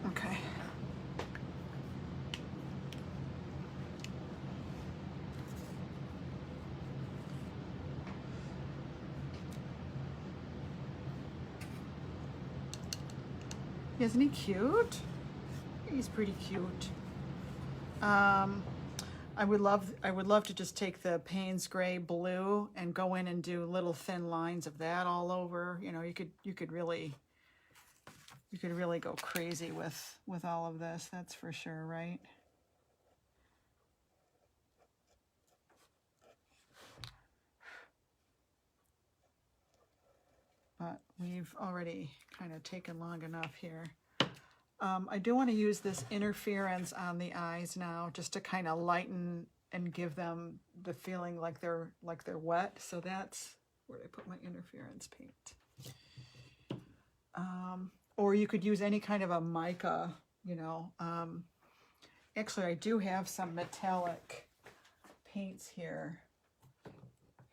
Okay. Isn't he cute? He's pretty cute. I would love to just take the Payne's Gray Blue and go in and do little thin lines of that all over. You know, you could really go crazy with all of this, that's for sure, right? But we've already kind of taken long enough here. I do want to use this interference on the eyes now, just to kind of lighten and give them the feeling like they're wet. So that's where I put my interference paint. Or you could use any kind of a mica, you know. Actually, I do have some metallic paints here.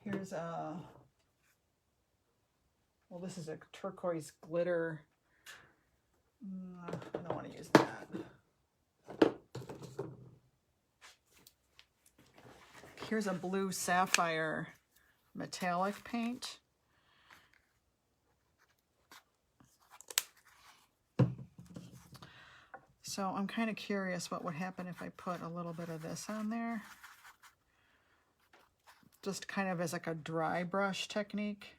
Here's a, well, this is a turquoise glitter. I don't want to use that. here's a blue sapphire metallic paint. So I'm kind of curious what would happen if I put a little bit of this on there. Just kind of as like a dry brush technique.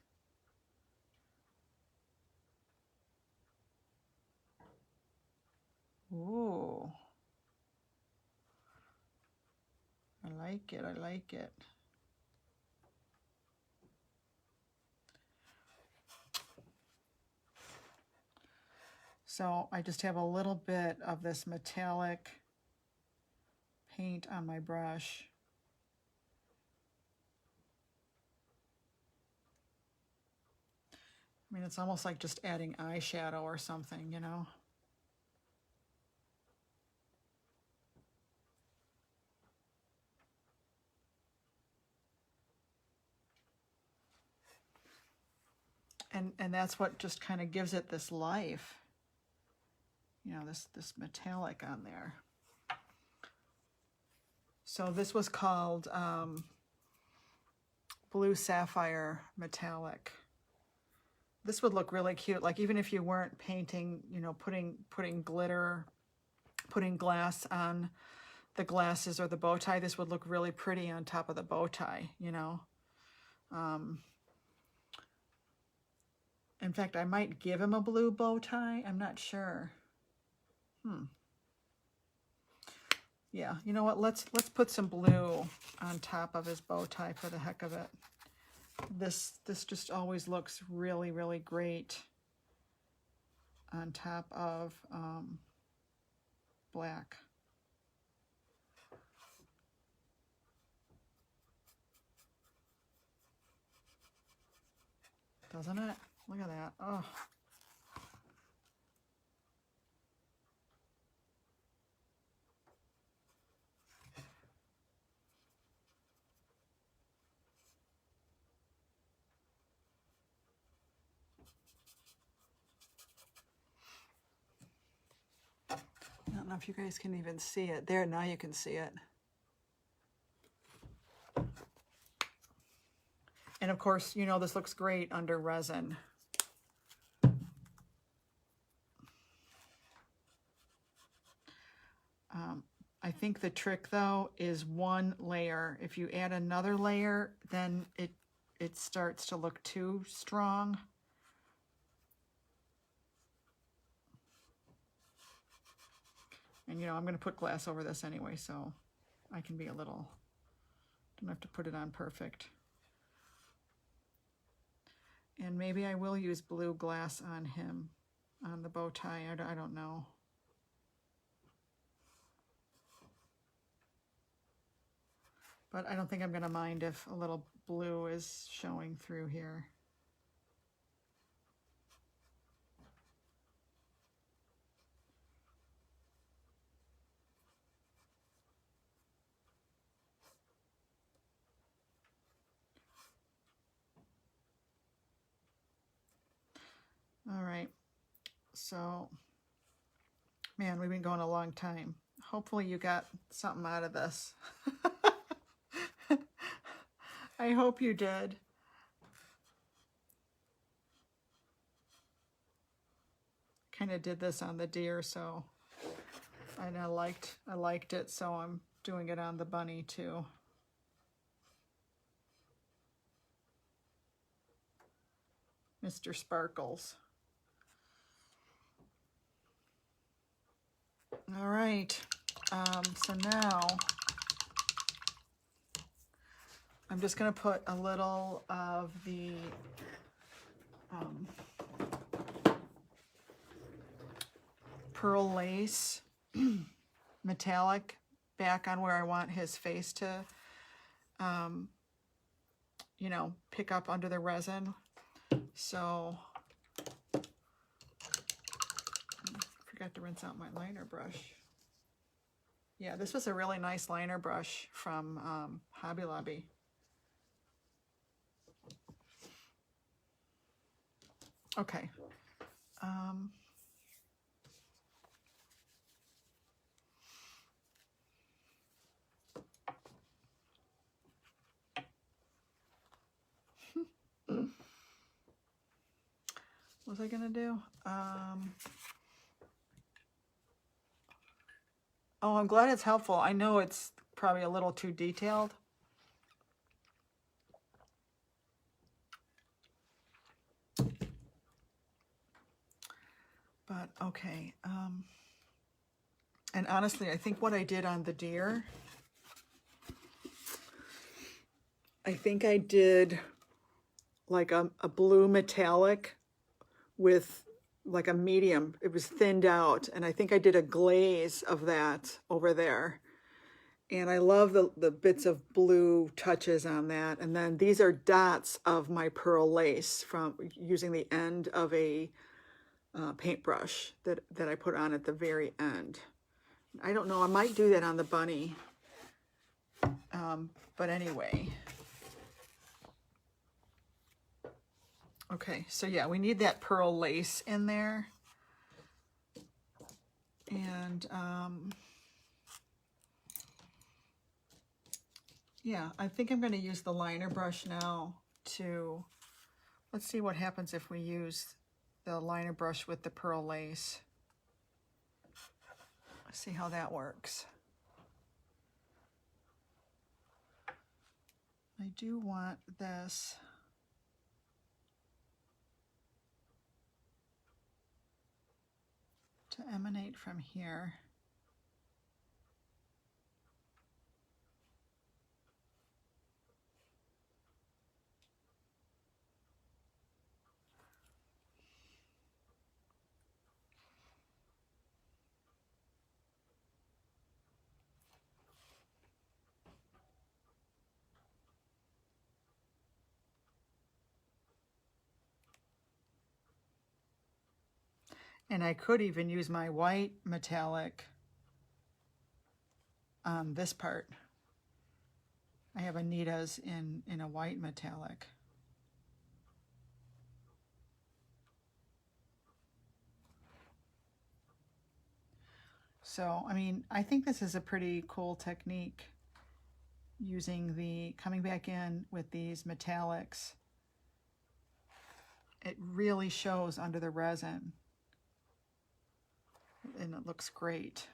Ooh. I like it, I like it. So I just have a little bit of this metallic paint on my brush. I mean, it's almost like just adding eyeshadow or something, you know? And that's what just kind of gives it this life. You know, this metallic on there. So this was called Blue Sapphire Metallic. This would look really cute, like even if you weren't painting, you know, putting glitter, putting glass on the glasses or the bow tie, this would look really pretty on top of the bow tie, you know. In fact, I might give him a blue bow tie. I'm not sure. Yeah, you know what? Let's put some blue on top of his bow tie for the heck of it. This just always looks really, really great on top of black. Doesn't it? Look at that. Oh. I don't know if you guys can even see it. There, now you can see it. And of course, you know, this looks great under resin. I think the trick though is one layer. If you add another layer, then it starts to look too strong. And you know, I'm going to put glass over this anyway, so I can be a little, don't have to put it on perfect. And maybe I will use blue glass on him, on the bow tie. I don't know. But I don't think I'm going to mind if a little blue is showing through here. All right, so, man, we've been going a long time. Hopefully you got something out of this. I hope you did. Kind of did this on the deer, so and I liked it, so I'm doing it on the bunny too. Mr. Sparkles. All right, so now I'm just going to put a little of the pearl lace metallic back on where I want his face to, you know, pick up under the resin. So, forgot to rinse out my liner brush. Yeah, this was a really nice liner brush from Hobby Lobby. Okay. was I gonna do? Oh, I'm glad it's helpful. I know it's probably a little too detailed. But okay. And honestly, I think what I did on the deer, I think I did like a blue metallic with like a medium. It was thinned out, and I think I did a glaze of that over there. And I love the bits of blue touches on that. And then these are dots of my pearl lace from using the end of a paintbrush that I put on at the very end. I don't know, I might do that on the bunny. But anyway. Okay, so yeah, we need that pearl lace in there. And yeah, I think I'm going to use the liner brush now to, let's see what happens if we use the liner brush with the pearl lace. Let's see how that works. I do want this to emanate from here. And I could even use my white metallic on this part. I have Anita's in a white metallic. So, I mean, I think this is a pretty cool technique, using coming back in with these metallics. It really shows under the resin, and it looks great.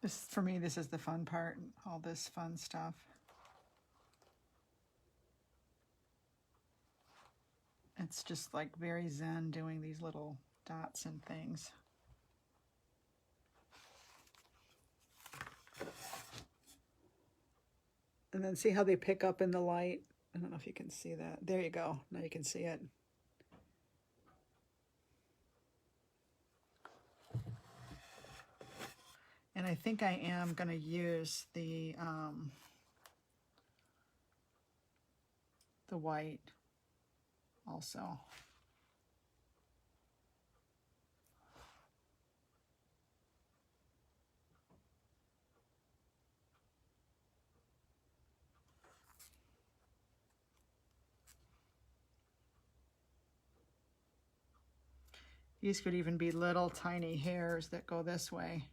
This, for me, this is the fun part, all this fun stuff. It's just like very zen doing these little dots and things. And then see how they pick up in the light? I don't know if you can see that. There you go. Now you can see it. And I think I am going to use the white also. These could even be little tiny hairs that go this way.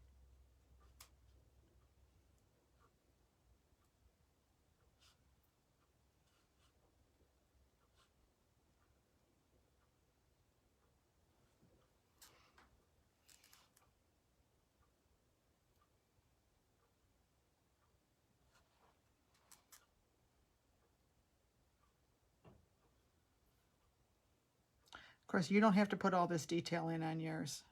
Of course, you don't have to put all this detail in on yours.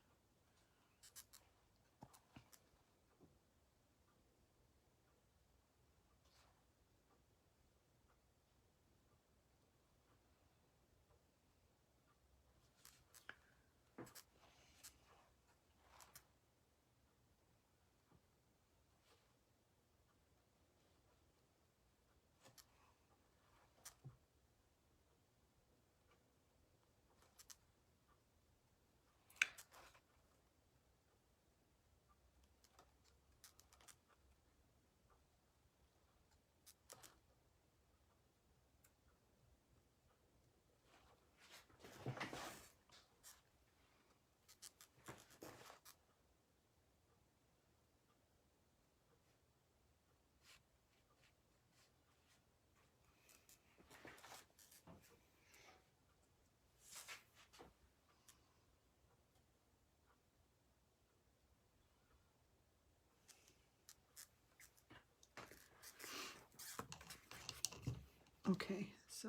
Okay, so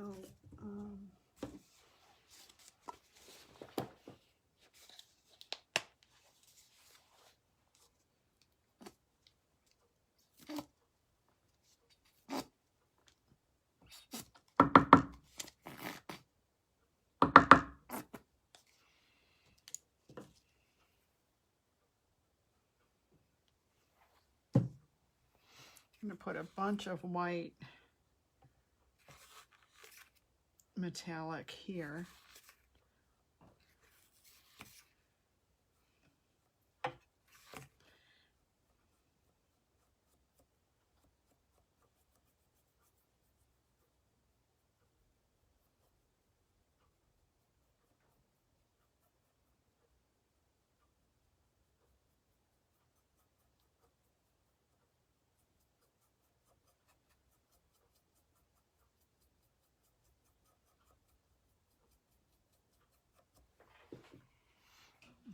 I'm going to put a bunch of white metallic here.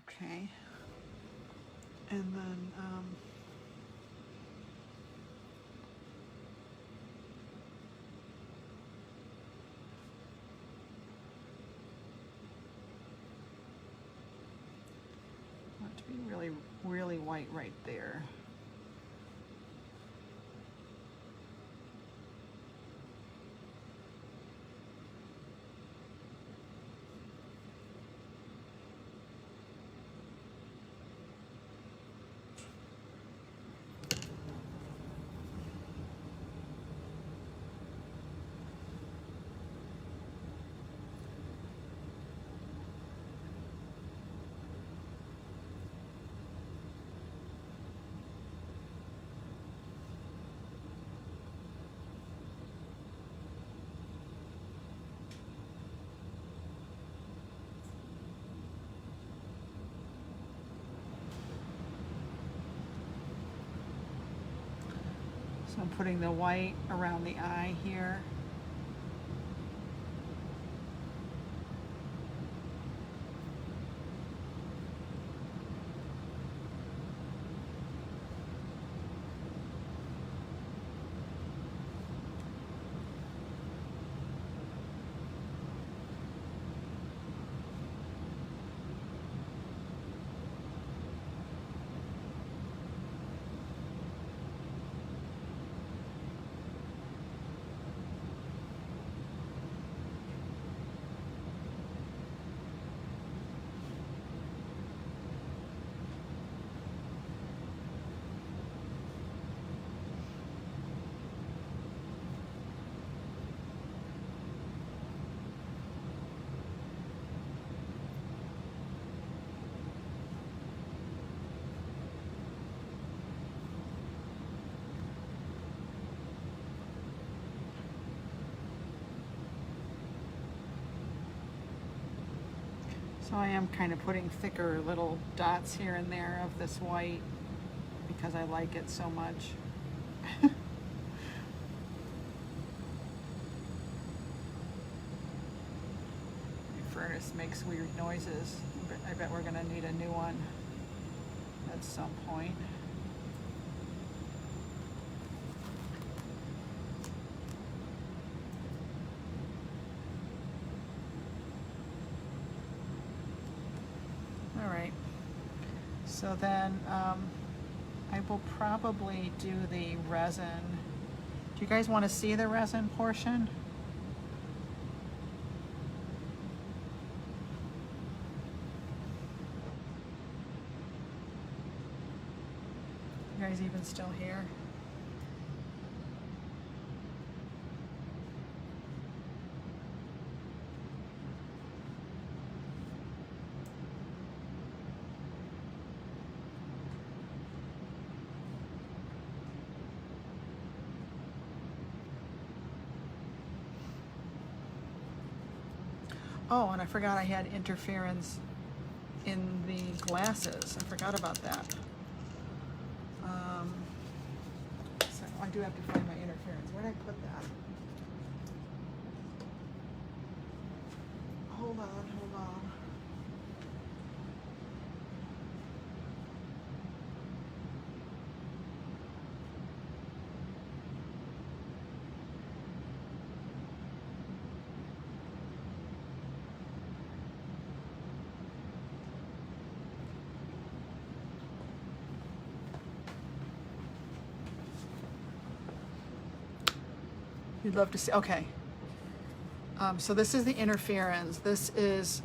Okay, and then I want it to be really, really white right there. So I'm putting the white around the eye here. So I am kind of putting thicker little dots here and there of this white because I like it so much. My furnace makes weird noises. I bet we're gonna need a new one at some point. All right, so then I will probably do the resin. Do you guys want to see the resin portion? You guys even still here? Oh, and I forgot I had interference in the glasses. I forgot about that. So I do have to find my interference. Where did I put that? Hold on, hold on. You'd love to see, okay. So this is the interference. This is,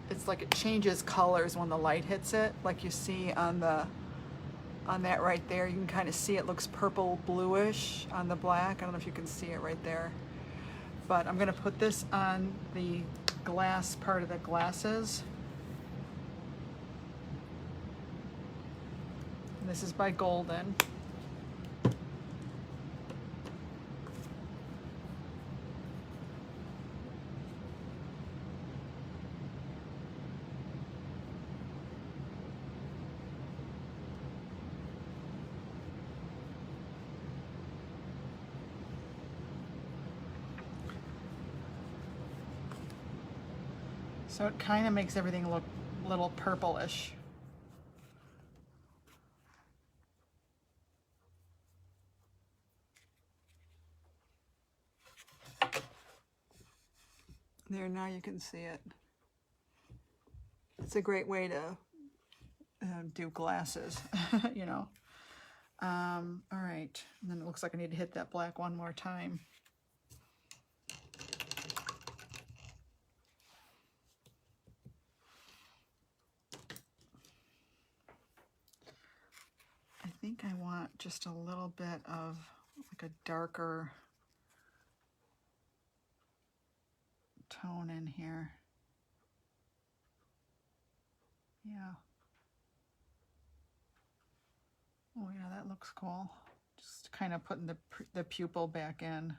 it's like it changes colors when the light hits it, like you see on that right there. You can kind of see it looks purple bluish on the black. I don't know if you can see it right there. But I'm gonna put this on the glass part of the glasses. And this is by Golden. So it kind of makes everything look a little purplish. There, now you can see it. It's a great way to do glasses, you know. All right, and then it looks like I need to hit that black one more time. I think I want just a little bit of like a darker tone in here. Yeah. Oh yeah, that looks cool. Just kind of putting the pupil back in.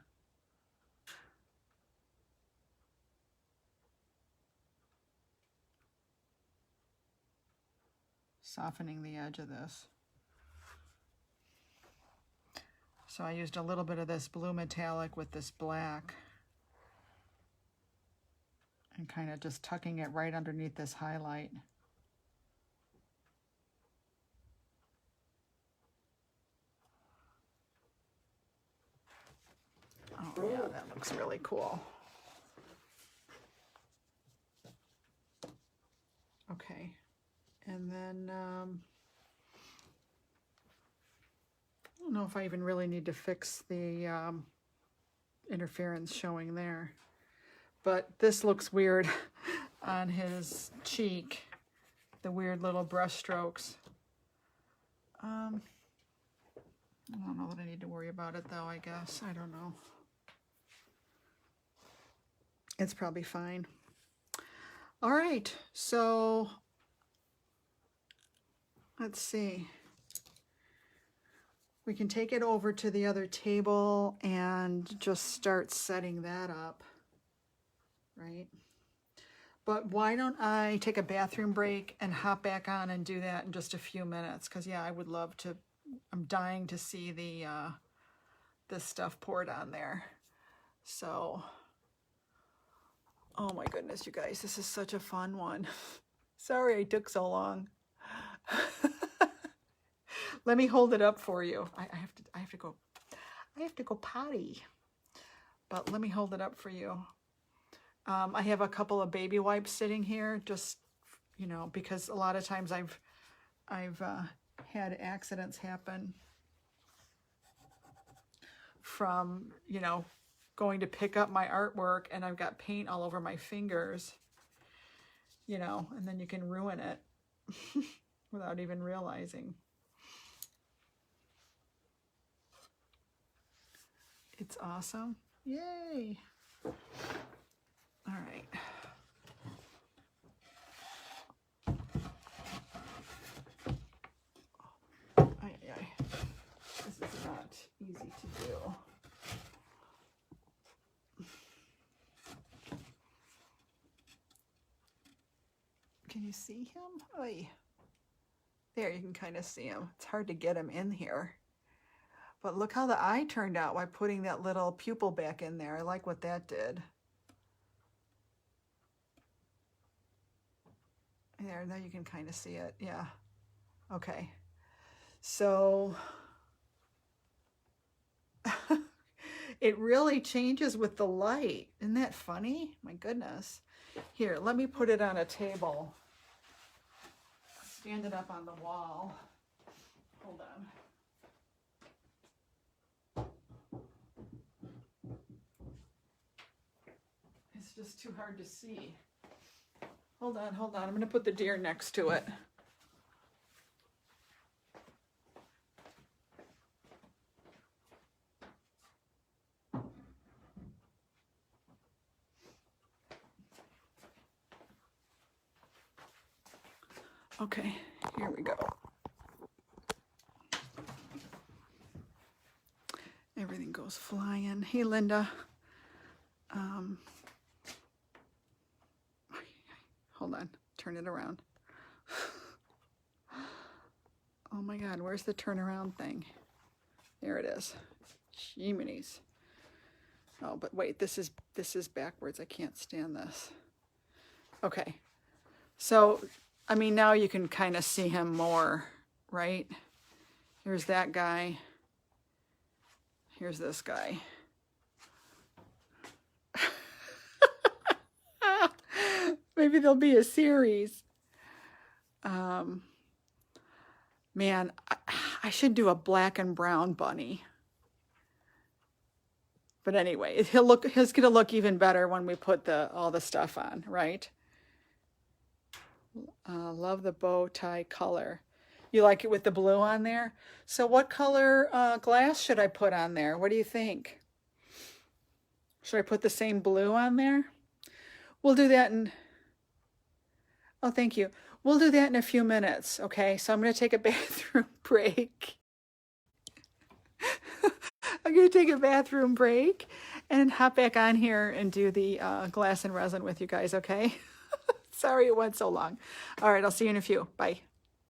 Softening the edge of this. So I used a little bit of this blue metallic with this black and kind of just tucking it right underneath this highlight. Oh yeah, that looks really cool. Okay, and then I don't know if I even really need to fix the interference showing there, but this looks weird on his cheek, the weird little brush strokes. I don't know that I need to worry about it though, I guess. I don't know. It's probably fine. All right, so let's see. We can take it over to the other table and just start setting that up, right? But why don't I take a bathroom break and hop back on and do that in just a few minutes? Because yeah, I would love to. I'm dying to see the this stuff poured on there. So, oh my goodness, you guys, this is such a fun one. Sorry I took so long. Let me hold it up for you. I have to go potty. But let me hold it up for you. I have a couple of baby wipes sitting here, just, you know, because a lot of times I've had accidents happen from, you know, going to pick up my artwork and I've got paint all over my fingers, you know, and then you can ruin it without even realizing. It's awesome. Yay. All right. This is not easy to do. Can you see him? Oy. There, you can kind of see him. It's hard to get him in here. But look how the eye turned out by putting that little pupil back in there. I like what that did. There, now you can kind of see it. Yeah. Okay. So it really changes with the light. Isn't that funny? My goodness. Here, let me put it on a table. Stand it up on the wall. Hold on. It's just too hard to see. Hold on, hold on. I'm going to put the deer next to it. Okay, here we go. Everything goes flying. Hey, Linda. Hold on, turn it around. Oh my God, where's the turnaround thing? There it is. Jiminy's. Oh, but wait, this is backwards. I can't stand this. Okay, so I mean, now you can kind of see him more, right? Here's that guy. Here's this guy. Maybe there'll be a series. Man, I should do a black and brown bunny. But anyway, he's gonna look even better when we put all the stuff on, right? Love the bow tie color. You like it with the blue on there? So what color glass should I put on there? What do you think? Should I put the same blue on there? We'll do that in... Oh, thank you. We'll do that in a few minutes, okay? So I'm going to take a bathroom break. I'm going to take a bathroom break and hop back on here and do the glass and resin with you guys, okay? Sorry it went so long. All right, I'll see you in a few. Bye.